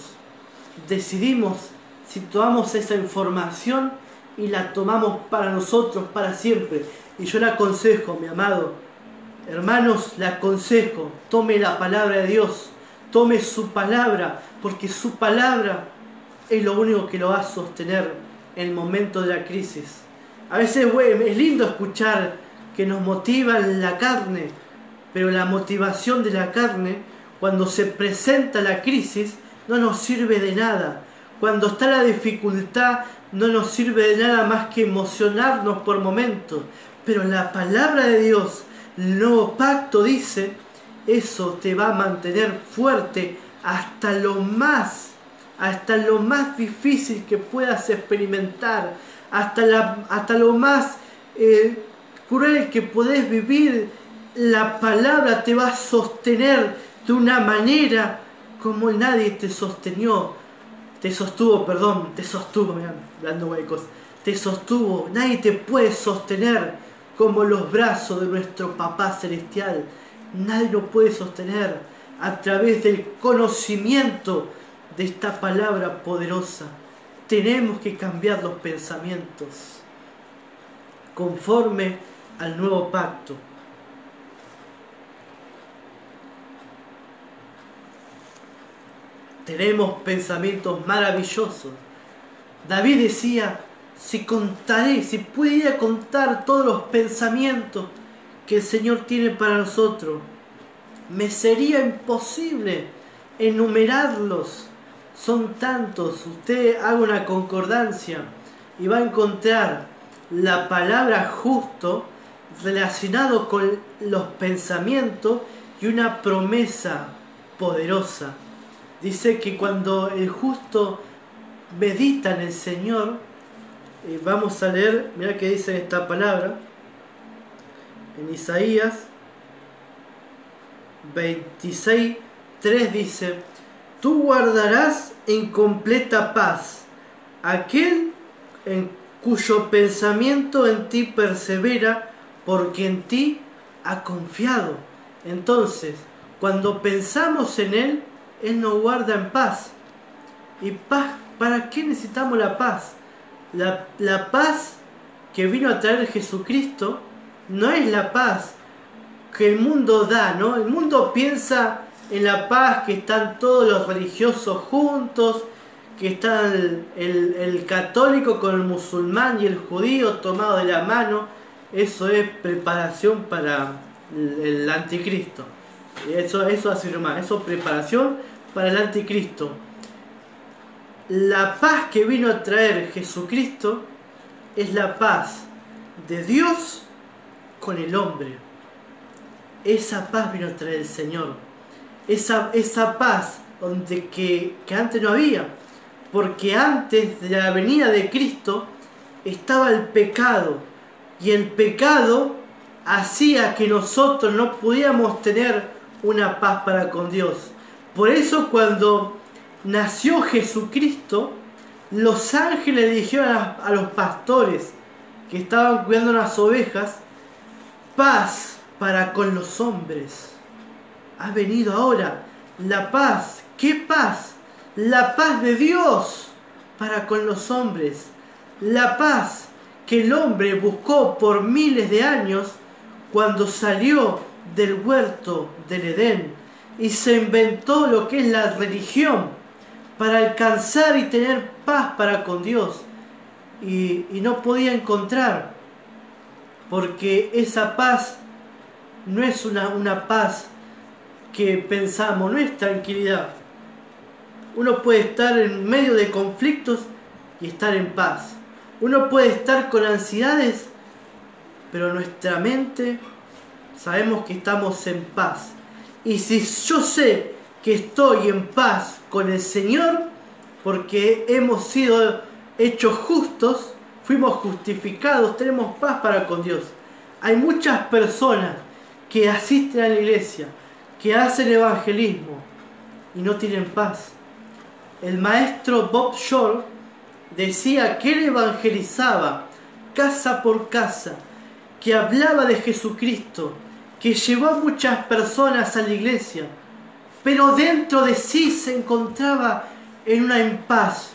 decidimos si tomamos esa información y la tomamos para nosotros, para siempre. Y yo le aconsejo, mi amado, hermanos, le aconsejo, tome la palabra de Dios, tome su palabra, porque su palabra es lo único que lo va a sostener en el momento de la crisis. A veces es lindo escuchar que nos motiva la carne, pero la motivación de la carne, cuando se presenta la crisis, no nos sirve de nada. Cuando está la dificultad, no nos sirve de nada más que emocionarnos por momentos. Pero la palabra de Dios, el nuevo pacto dice, eso te va a mantener fuerte hasta lo más difícil que puedas experimentar, hasta lo más cruel que podés vivir. La palabra te va a sostener de una manera como nadie te sostuvo, mirá, hablando huecos, te sostuvo, nadie te puede sostener como los brazos de nuestro Papá Celestial. Nadie lo puede sostener a través del conocimiento de esta palabra poderosa. Tenemos que cambiar los pensamientos conforme al nuevo pacto. Tenemos pensamientos maravillosos. David decía, si pudiera contar todos los pensamientos que el Señor tiene para nosotros, me sería imposible enumerarlos. Son tantos. Usted haga una concordancia y va a encontrar la palabra justo relacionado con los pensamientos y una promesa poderosa. Dice que cuando el justo medita en el Señor, vamos a leer, mirá que dice esta palabra, en Isaías 26:3 dice, tú guardarás en completa paz aquel en cuyo pensamiento en ti persevera, porque en ti ha confiado. Entonces, cuando pensamos en Él, Él nos guarda en paz. ¿Y paz? ¿Para qué necesitamos la paz? La paz que vino a traer Jesucristo no es la paz que el mundo da, ¿no? El mundo piensa en la paz que están todos los religiosos juntos, que está el católico con el musulmán y el judío tomado de la mano. Eso es preparación para el anticristo. Eso afirma, eso es preparación para el anticristo. La paz que vino a traer Jesucristo es la paz de Dios con el hombre. Esa paz vino a traer el Señor. Esa paz que antes no había. Porque antes de la venida de Cristo estaba el pecado. Y el pecado hacía que nosotros no pudiéramos tener una paz para con Dios. Por eso cuando nació Jesucristo, los ángeles le dijeron a los pastores que estaban cuidando las ovejas, paz para con los hombres. Ha venido ahora la paz. ¿Qué paz? La paz de Dios para con los hombres. La paz que el hombre buscó por miles de años cuando salió del huerto del Edén y se inventó lo que es la religión para alcanzar y tener paz para con Dios. Y no podía encontrar, porque esa paz no es una paz que pensamos, no es tranquilidad. Uno puede estar en medio de conflictos y estar en paz. Uno puede estar con ansiedades pero nuestra mente sabemos que estamos en paz. Y si yo sé que estoy en paz con el Señor, porque hemos sido hechos justos, fuimos justificados, tenemos paz para con Dios. Hay muchas personas que asisten a la iglesia, que hacen evangelismo y no tienen paz. El maestro Bob Shore decía que él evangelizaba casa por casa, que hablaba de Jesucristo, que llevó a muchas personas a la iglesia, pero dentro de sí se encontraba en una impaz,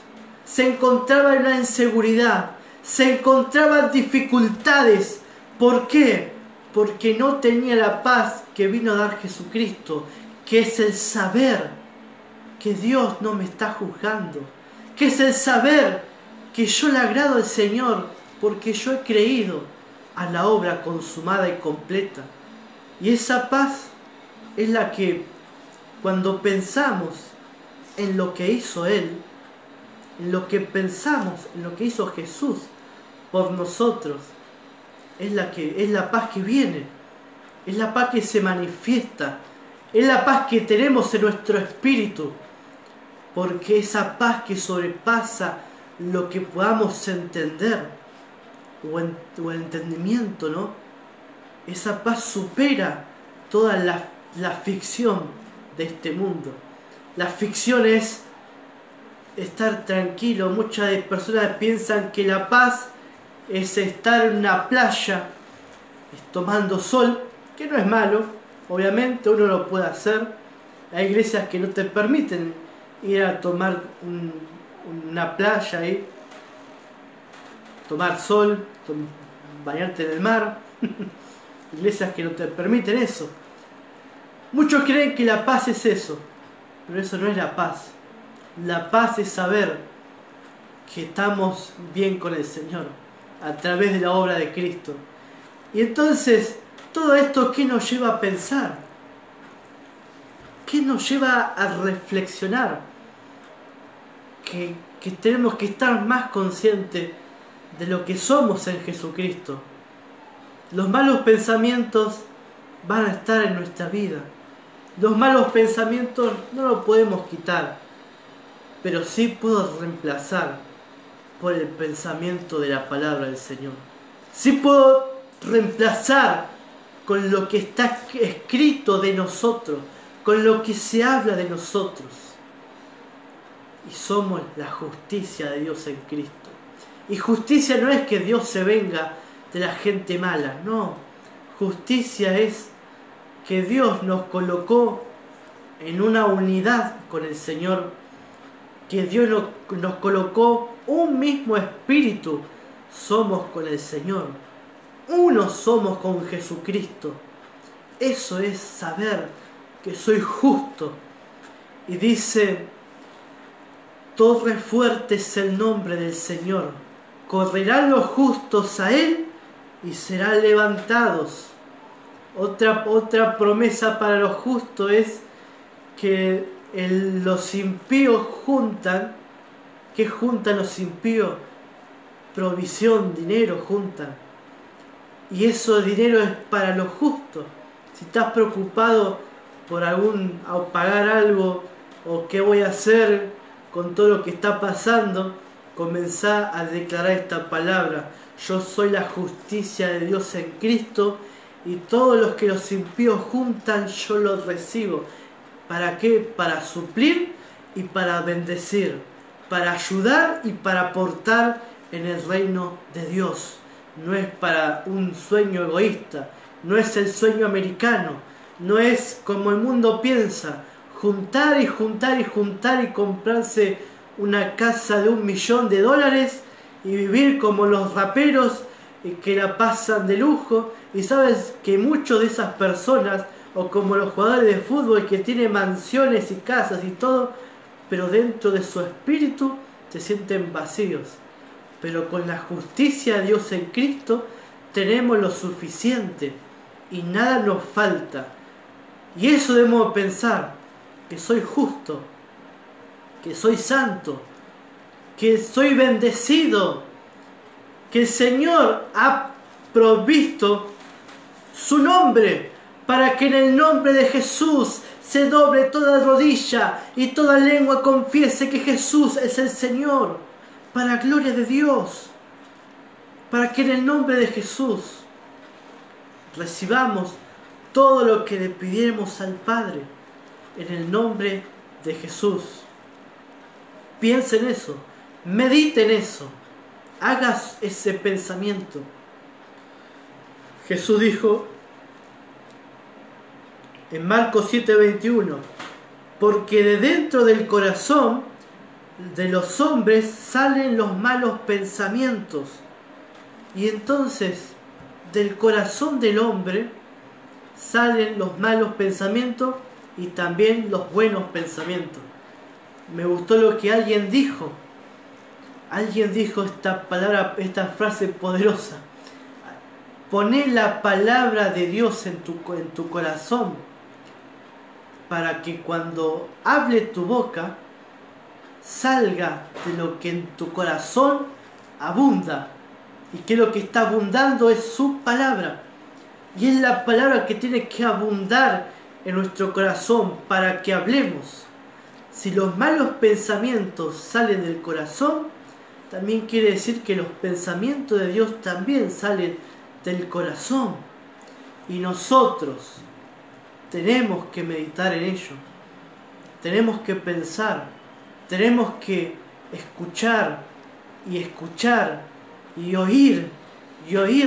se encontraba en una inseguridad, se encontraba en dificultades. ¿Por qué? Porque no tenía la paz que vino a dar Jesucristo, que es el saber que Dios no me está juzgando, que es el saber que yo le agrado al Señor porque yo he creído a la obra consumada y completa. Y esa paz es la que, cuando pensamos en lo que hizo Él, en lo que pensamos, en lo que hizo Jesús por nosotros, es la paz que viene, es la paz que se manifiesta, es la paz que tenemos en nuestro espíritu, porque esa paz que sobrepasa lo que podamos entender o el entendimiento, ¿no? Esa paz supera toda la ficción de este mundo. La ficción es estar tranquilo. Muchas personas piensan que la paz es estar en una playa tomando sol, que no es malo, obviamente uno lo puede hacer. Hay iglesias que no te permiten ir a tomar una playa ahí, tomar sol, bañarte en el mar. Iglesias que no te permiten eso. Muchos creen que la paz es eso, pero eso no es la paz. La paz es saber que estamos bien con el Señor a través de la obra de Cristo. Y entonces, todo esto, ¿qué nos lleva a pensar? ¿Qué nos lleva a reflexionar? Que tenemos que estar más conscientes de lo que somos en Jesucristo. Los malos pensamientos van a estar en nuestra vida. Los malos pensamientos no los podemos quitar, pero sí puedo reemplazar por el pensamiento de la palabra del Señor. Sí puedo reemplazar con lo que está escrito de nosotros, con lo que se habla de nosotros. Y somos la justicia de Dios en Cristo. Y justicia no es que Dios se venga de la gente mala, no. Justicia es que Dios nos colocó en una unidad con el Señor, que Dios nos colocó un mismo espíritu. Somos con el Señor, uno somos con Jesucristo. Eso es saber que soy justo. Y dice: torre fuerte es el nombre del Señor, correrán los justos a Él y serán levantados. Otra promesa para los justos es que los impíos juntan. ¿Qué juntan los impíos? Provisión, dinero juntan. Y eso dinero es para los justos. Si estás preocupado por pagar algo, o qué voy a hacer con todo lo que está pasando, comenzá a declarar esta palabra: yo soy la justicia de Dios en Cristo, y todos los que los impíos juntan, yo los recibo. ¿Para qué? Para suplir y para bendecir, para ayudar y para aportar en el reino de Dios. No es para un sueño egoísta, no es el sueño americano, no es como el mundo piensa: juntar y juntar y juntar y comprarse una casa de $1 millón y vivir como los raperos que la pasan de lujo. Y sabes que muchas de esas personas, o como los jugadores de fútbol que tienen mansiones y casas y todo, pero dentro de su espíritu se sienten vacíos. Pero con la justicia de Dios en Cristo tenemos lo suficiente y nada nos falta. Y eso debemos pensar: que soy justo, que soy santo, que soy bendecido, que el Señor ha provisto su nombre, para que en el nombre de Jesús se doble toda rodilla y toda lengua confiese que Jesús es el Señor, para gloria de Dios, para que en el nombre de Jesús recibamos todo lo que le pidiéramos al Padre, en el nombre de Jesús. Piensa en eso, medite en eso, hagas ese pensamiento. Jesús dijo en Marcos 7:21, porque de dentro del corazón de los hombres salen los malos pensamientos. Y entonces del corazón del hombre salen los malos pensamientos y también los buenos pensamientos. Me gustó lo que alguien dijo. Alguien dijo esta palabra, esta frase poderosa. Poné la palabra de Dios en tu corazón, para que cuando hable tu boca salga de lo que en tu corazón abunda. Y que lo que está abundando es su palabra. Y es la palabra que tiene que abundar en nuestro corazón para que hablemos. Si los malos pensamientos salen del corazón, también quiere decir que los pensamientos de Dios también salen del corazón. Y nosotros tenemos que meditar en ello. Tenemos que pensar. Tenemos que escuchar y oír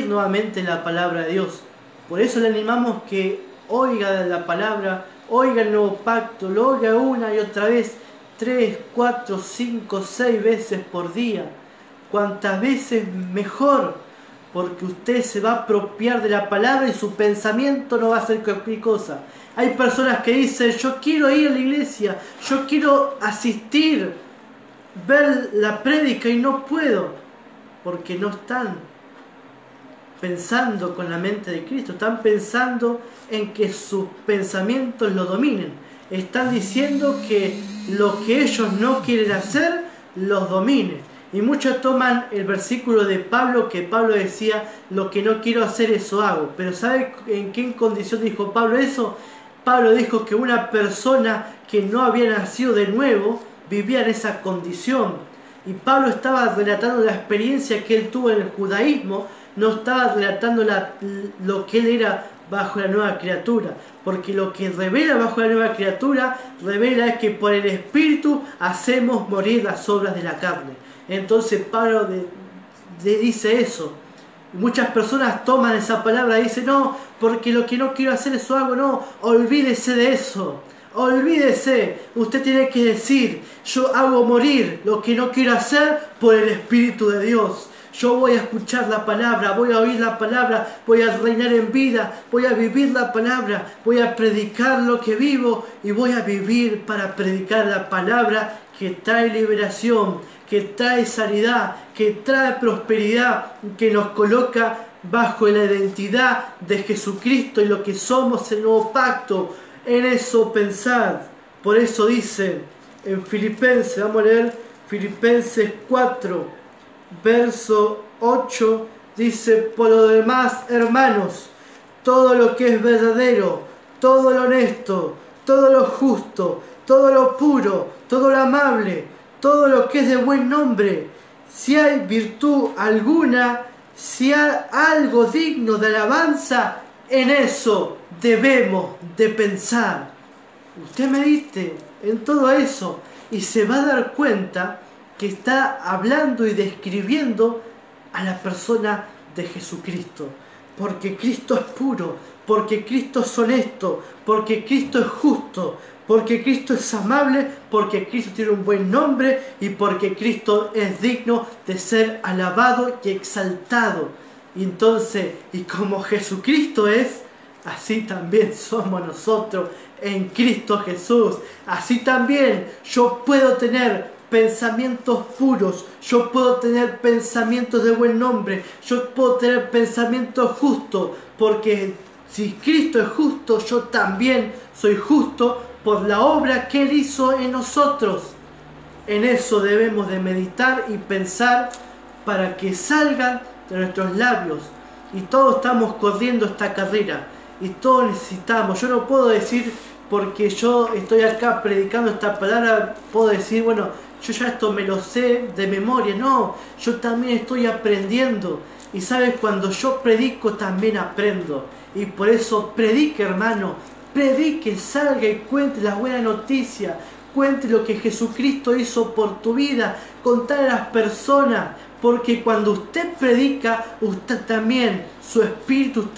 nuevamente la palabra de Dios. Por eso le animamos que oiga la palabra, oiga el nuevo pacto, lo oiga una y otra vez, 3, 4, 5, 6 veces por día. Cuantas veces mejor, porque usted se va a apropiar de la palabra y su pensamiento no va a ser cualquier cosa. Hay personas que dicen, yo quiero ir a la iglesia, yo quiero asistir, ver la prédica y no puedo, porque no están pensando con la mente de Cristo, están pensando en que sus pensamientos lo dominen. Están diciendo que lo que ellos no quieren hacer, los domine. Y muchos toman el versículo de Pablo, que Pablo decía, lo que no quiero hacer, eso hago. Pero ¿sabe en qué condición dijo Pablo eso? Pablo dijo que una persona que no había nacido de nuevo vivía en esa condición. Y Pablo estaba relatando la experiencia que él tuvo en el judaísmo, no estaba relatando lo que él era bajo la nueva criatura, porque lo que revela bajo la nueva criatura, revela es que por el Espíritu hacemos morir las obras de la carne. Entonces Pablo dice eso. Muchas personas toman esa palabra y dicen, no, porque lo que no quiero hacer eso hago. No, olvídese de eso. Olvídese, usted tiene que decir, yo hago morir lo que no quiero hacer por el Espíritu de Dios. Yo voy a escuchar la palabra, voy a oír la palabra, voy a reinar en vida, voy a vivir la palabra, voy a predicar lo que vivo y voy a vivir para predicar la palabra que trae liberación, que trae sanidad, que trae prosperidad, que nos coloca bajo la identidad de Jesucristo y lo que somos el nuevo pacto. En eso pensad. Por eso dice en Filipenses, vamos a leer Filipenses 4, verso 8, dice, por lo demás, hermanos, todo lo que es verdadero, todo lo honesto, todo lo justo, todo lo puro, todo lo amable, todo lo que es de buen nombre, si hay virtud alguna, si hay algo digno de alabanza, en eso debemos de pensar. Usted medite en todo eso y se va a dar cuenta que está hablando y describiendo a la persona de Jesucristo. Porque Cristo es puro, porque Cristo es honesto, porque Cristo es justo, porque Cristo es amable, porque Cristo tiene un buen nombre y porque Cristo es digno de ser alabado y exaltado. Y entonces, y como Jesucristo es, así también somos nosotros en Cristo Jesús. Así también yo puedo tener pensamientos puros, yo puedo tener pensamientos de buen nombre, yo puedo tener pensamientos justos, porque si Cristo es justo, yo también soy justo por la obra que Él hizo en nosotros. En eso debemos de meditar y pensar para que salgan de nuestros labios y todos estamos corriendo esta carrera y todos necesitamos. Yo no puedo decir porque yo estoy acá predicando esta palabra, puedo decir, bueno, yo ya esto me lo sé de memoria. No, yo también estoy aprendiendo. Y sabes, cuando yo predico también aprendo. Y por eso predique, hermano. Predique, salga y cuente la buena noticia. Cuente lo que Jesucristo hizo por tu vida. Contar a las personas. Porque cuando usted predica, usted también, su espíritu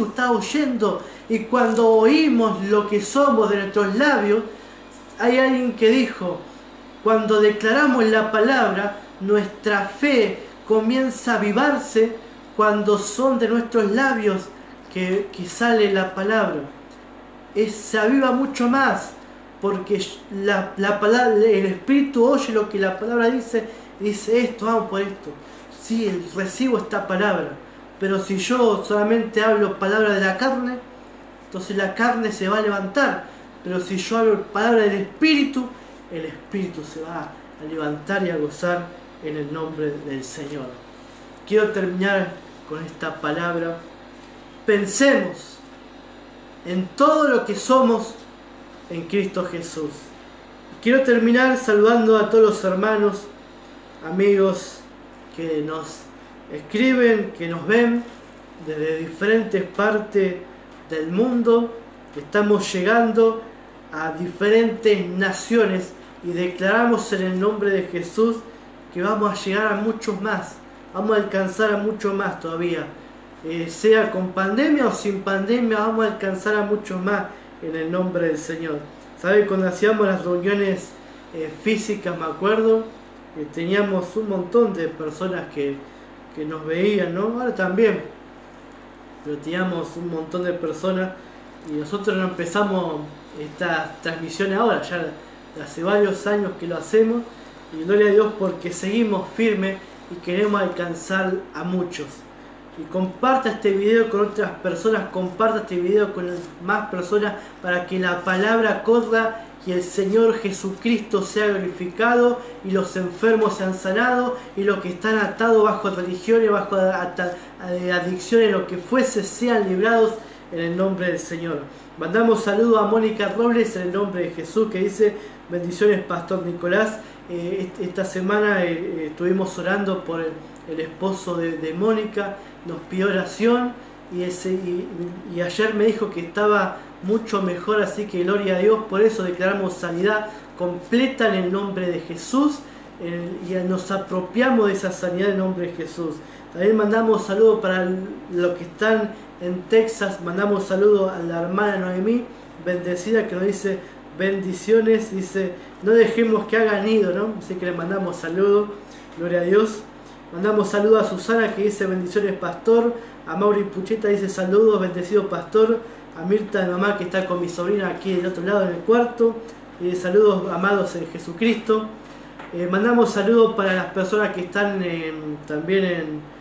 está oyendo. Y cuando oímos lo que somos de nuestros labios, hay alguien que dijo, cuando declaramos la palabra, nuestra fe comienza a avivarse cuando son de nuestros labios que sale la palabra. Se aviva mucho más porque la palabra, el espíritu oye lo que la palabra dice y dice esto, vamos por esto. Sí, recibo esta palabra, pero si yo solamente hablo palabra de la carne, entonces la carne se va a levantar. Pero si yo hablo palabra del espíritu, el espíritu se va a levantar y a gozar en el nombre del Señor. Quiero terminar con esta palabra. Pensemos en todo lo que somos en Cristo Jesús. Quiero terminar saludando a todos los hermanos, amigos que nos escriben, que nos ven desde diferentes partes del mundo. Estamos llegando a diferentes naciones y declaramos en el nombre de Jesús que vamos a llegar a muchos más, vamos a alcanzar a muchos más todavía, sea con pandemia o sin pandemia, vamos a alcanzar a muchos más en el nombre del Señor. ¿Sabe? Cuando hacíamos las reuniones físicas, me acuerdo, teníamos un montón de personas que nos veían, ¿no? Ahora también, pero teníamos un montón de personas. Y nosotros no empezamos estas transmisiones ahora, ya hace varios años que lo hacemos, y gloria a Dios porque seguimos firmes y queremos alcanzar a muchos. Y comparta este video con otras personas, comparta este video con más personas para que la palabra corra y el Señor Jesucristo sea glorificado y los enfermos sean sanados y los que están atados bajo religiones, bajo adicciones, lo que fuese, sean librados en el nombre del Señor. Mandamos saludos a Mónica Robles en el nombre de Jesús, que dice bendiciones Pastor Nicolás. Esta semana estuvimos orando por el esposo de Mónica, nos pidió oración y ayer me dijo que estaba mucho mejor, así que gloria a Dios. Por eso declaramos sanidad completa en el nombre de Jesús y nos apropiamos de esa sanidad en el nombre de Jesús. También mandamos saludos para los que están en Texas, mandamos saludos a la hermana Noemí, bendecida, que nos dice bendiciones, dice no dejemos que hagan nido, ¿no? Así que le mandamos saludos, gloria a Dios. Mandamos saludos a Susana, que dice bendiciones pastor, a Mauri Pucheta dice saludos, bendecido pastor, a Mirta, mamá, que está con mi sobrina aquí del otro lado en el cuarto, y saludos amados en Jesucristo. Mandamos saludos para las personas que están también en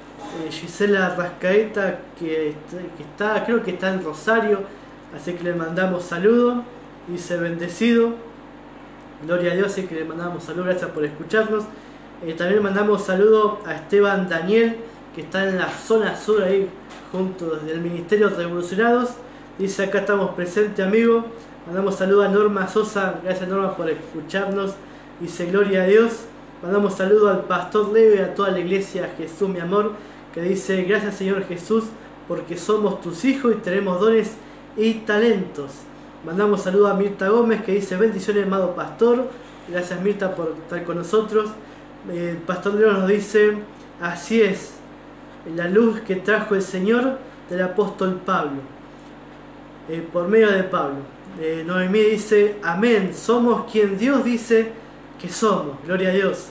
Gisela Rascaeta, que está, creo que está en Rosario, así que le mandamos saludos, dice bendecido, gloria a Dios, así que le mandamos saludos, gracias por escucharnos. También mandamos saludos a Esteban Daniel, que está en la zona sur ahí, junto desde el Ministerio Revolucionados, dice acá estamos presentes, amigo. Mandamos saludos a Norma Sosa, gracias Norma por escucharnos, dice gloria a Dios. Mandamos saludos al pastor Leo y a toda la iglesia Jesús mi amor, que dice gracias Señor Jesús porque somos tus hijos y tenemos dones y talentos. Mandamos saludos a Mirta Gómez, que dice bendiciones amado pastor, gracias Mirta por estar con nosotros. El pastor Leo nos dice así es, la luz que trajo el Señor del apóstol Pablo, por medio de Pablo. Noemí dice amén, somos quien Dios dice que somos, gloria a Dios.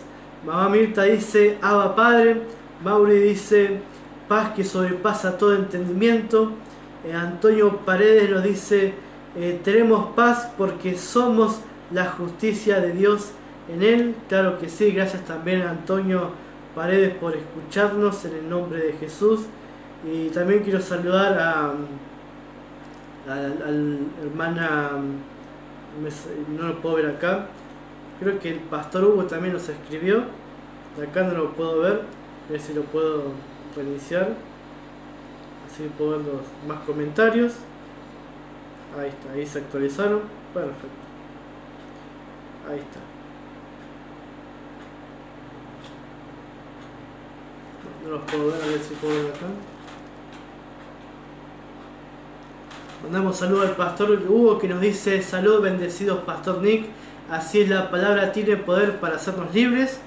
Mamá Mirta dice Abba Padre. Mauri dice paz que sobrepasa todo entendimiento. Antonio Paredes nos dice tenemos paz porque somos la justicia de Dios en él. Claro que sí, gracias también a Antonio Paredes por escucharnos en el nombre de Jesús. Y también quiero saludar a hermana, no lo puedo ver acá, creo que el pastor Hugo también nos escribió, de acá no lo puedo ver, a ver si lo puedo reiniciar. así puedo ver los más comentarios. Ahí está, ahí se actualizaron. Perfecto. Ahí está. No los puedo ver, a ver si puedo ver acá. Mandamos saludos al pastor Hugo que nos dice: saludos bendecidos pastor Nick, así es, la palabra tiene poder para hacernos libres.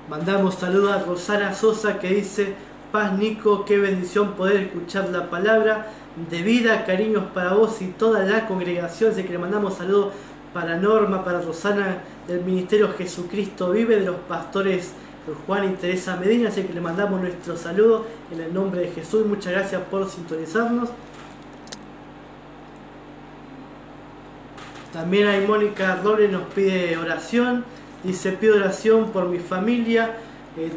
Mandamos saludos a Rosana Sosa que dice: paz Nico, qué bendición poder escuchar la palabra de vida, cariños para vos y toda la congregación. Así que le mandamos saludos para Norma, para Rosana del Ministerio Jesucristo Vive, de los pastores Juan y Teresa Medina. Así que le mandamos nuestro saludo en el nombre de Jesús. Muchas gracias por sintonizarnos. También hay Mónica Robles, nos pide oración. Dice: pido oración por mi familia.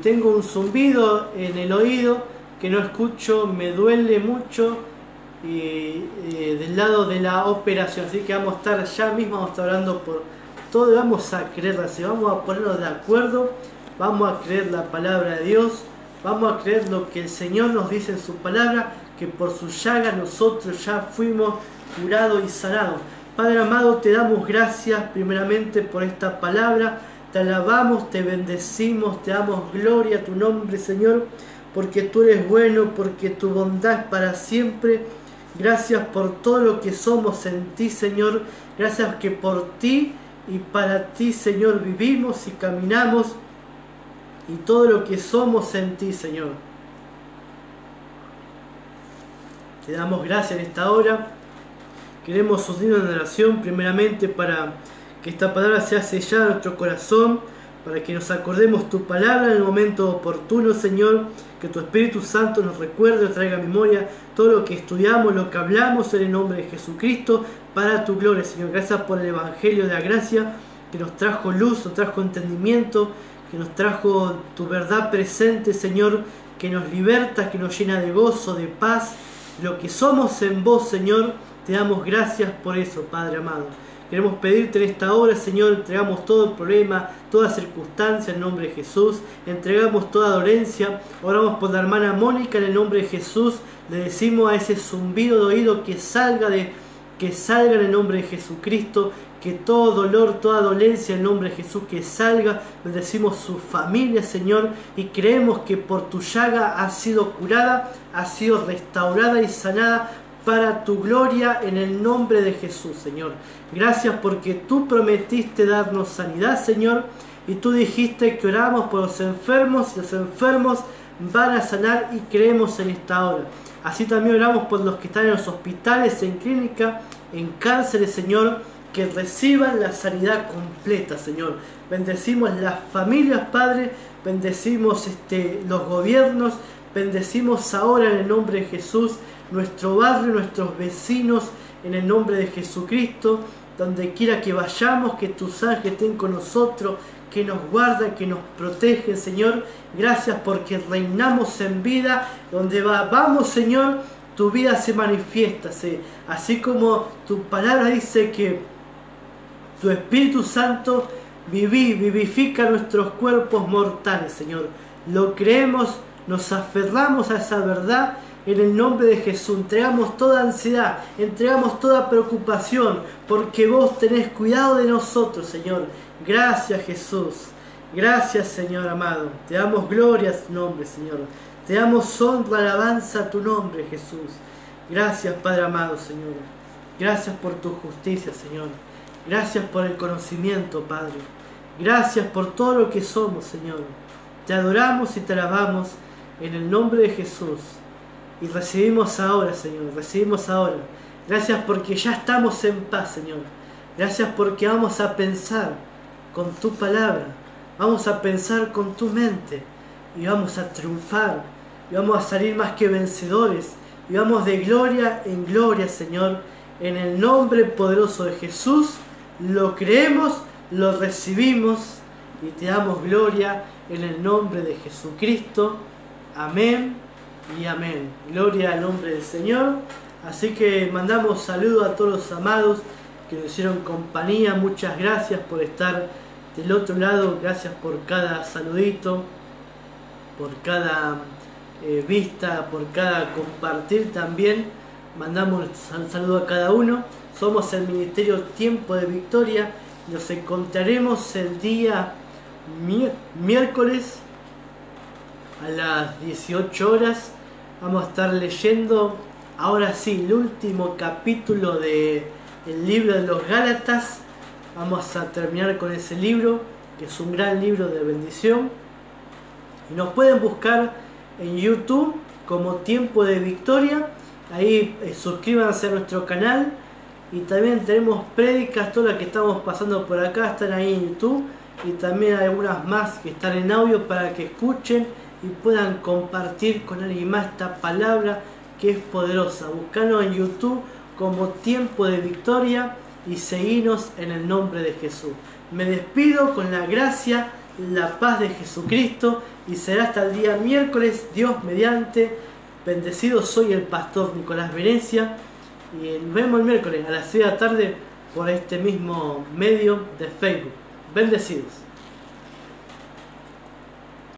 Tengo un zumbido en el oído que no escucho, me duele mucho del lado de la operación. Así que vamos a estar ya mismo, vamos a estar orando por todo y vamos a creer, así vamos a ponernos de acuerdo, vamos a creer la palabra de Dios, vamos a creer lo que el Señor nos dice en su palabra, que por su llaga nosotros ya fuimos curados y sanados. Padre amado, te damos gracias primeramente por esta palabra. Te alabamos, te bendecimos, te damos gloria a tu nombre, Señor, porque tú eres bueno, porque tu bondad es para siempre. Gracias por todo lo que somos en ti, Señor. Gracias que por ti y para ti, Señor, vivimos y caminamos, y todo lo que somos en ti, Señor. Te damos gracias en esta hora. Queremos unirnos en oración primeramente para que esta palabra sea sellada en nuestro corazón, para que nos acordemos tu palabra en el momento oportuno, Señor, que tu Espíritu Santo nos recuerde, nos traiga a memoria todo lo que estudiamos, lo que hablamos en el nombre de Jesucristo, para tu gloria, Señor. Gracias por el Evangelio de la gracia, que nos trajo luz, nos trajo entendimiento, que nos trajo tu verdad presente, Señor, que nos liberta, que nos llena de gozo, de paz, lo que somos en vos, Señor. Te damos gracias por eso, Padre amado. Queremos pedirte en esta hora, Señor, entregamos todo el problema, toda circunstancia en nombre de Jesús, entregamos toda dolencia, oramos por la hermana Mónica en el nombre de Jesús, le decimos a ese zumbido de oído que salga en el nombre de Jesucristo, que todo dolor, toda dolencia en el nombre de Jesús que salga, bendecimos su familia, Señor, y creemos que por tu llaga ha sido curada, ha sido restaurada y sanada, para tu gloria en el nombre de Jesús, Señor. Gracias porque tú prometiste darnos sanidad, Señor, y tú dijiste que oramos por los enfermos y los enfermos van a sanar, y creemos en esta hora. Así también oramos por los que están en los hospitales, en clínica, en cárceles, Señor, que reciban la sanidad completa, Señor. Bendecimos las familias, Padre, bendecimos los gobiernos, bendecimos ahora en el nombre de Jesús nuestro barrio, nuestros vecinos, en el nombre de Jesucristo. Donde quiera que vayamos, que tus ángeles estén con nosotros, que nos guardan, que nos protegen, Señor. Gracias porque reinamos en vida. Donde vamos, Señor, tu vida se manifiesta, así como tu palabra dice que tu Espíritu Santo vivifica nuestros cuerpos mortales, Señor. Lo creemos, nos aferramos a esa verdad. En el nombre de Jesús, entregamos toda ansiedad, entregamos toda preocupación, porque vos tenés cuidado de nosotros, Señor. Gracias, Jesús. Gracias, Señor amado. Te damos gloria a tu nombre, Señor. Te damos honra, alabanza a tu nombre, Jesús. Gracias, Padre amado, Señor. Gracias por tu justicia, Señor. Gracias por el conocimiento, Padre. Gracias por todo lo que somos, Señor. Te adoramos y te alabamos en el nombre de Jesús. Y recibimos ahora, Señor, recibimos ahora. Gracias porque ya estamos en paz, Señor. Gracias porque vamos a pensar con tu palabra. Vamos a pensar con tu mente. Y vamos a triunfar. Y vamos a salir más que vencedores. Y vamos de gloria en gloria, Señor. En el nombre poderoso de Jesús, lo creemos, lo recibimos. Y te damos gloria en el nombre de Jesucristo. Amén. Y amén. Gloria al nombre del Señor. Así que mandamos saludos a todos los amados que nos hicieron compañía. Muchas gracias por estar del otro lado. Gracias por cada saludito, por cada vista, por cada compartir también. Mandamos un saludo a cada uno. Somos el Ministerio Tiempo de Victoria. Nos encontraremos el día miércoles a las 18 horas. Vamos a estar leyendo ahora sí el último capítulo del libro de los Gálatas. Vamos a terminar con ese libro, que es un gran libro de bendición. Y nos pueden buscar en YouTube como Tiempo de Victoria. Ahí suscríbanse a nuestro canal. Y también tenemos prédicas, todas las que estamos pasando por acá están ahí en YouTube. Y también hay algunas más que están en audio para que escuchen y puedan compartir con alguien más esta palabra que es poderosa. Buscanos en YouTube como Tiempo de Victoria y seguinos en el nombre de Jesús. Me despido con la gracia, la paz de Jesucristo y será hasta el día miércoles, Dios mediante. Bendecido soy el pastor Nicolás Venecia y nos vemos el miércoles a las 6 de la tarde por este mismo medio de Facebook. Bendecidos.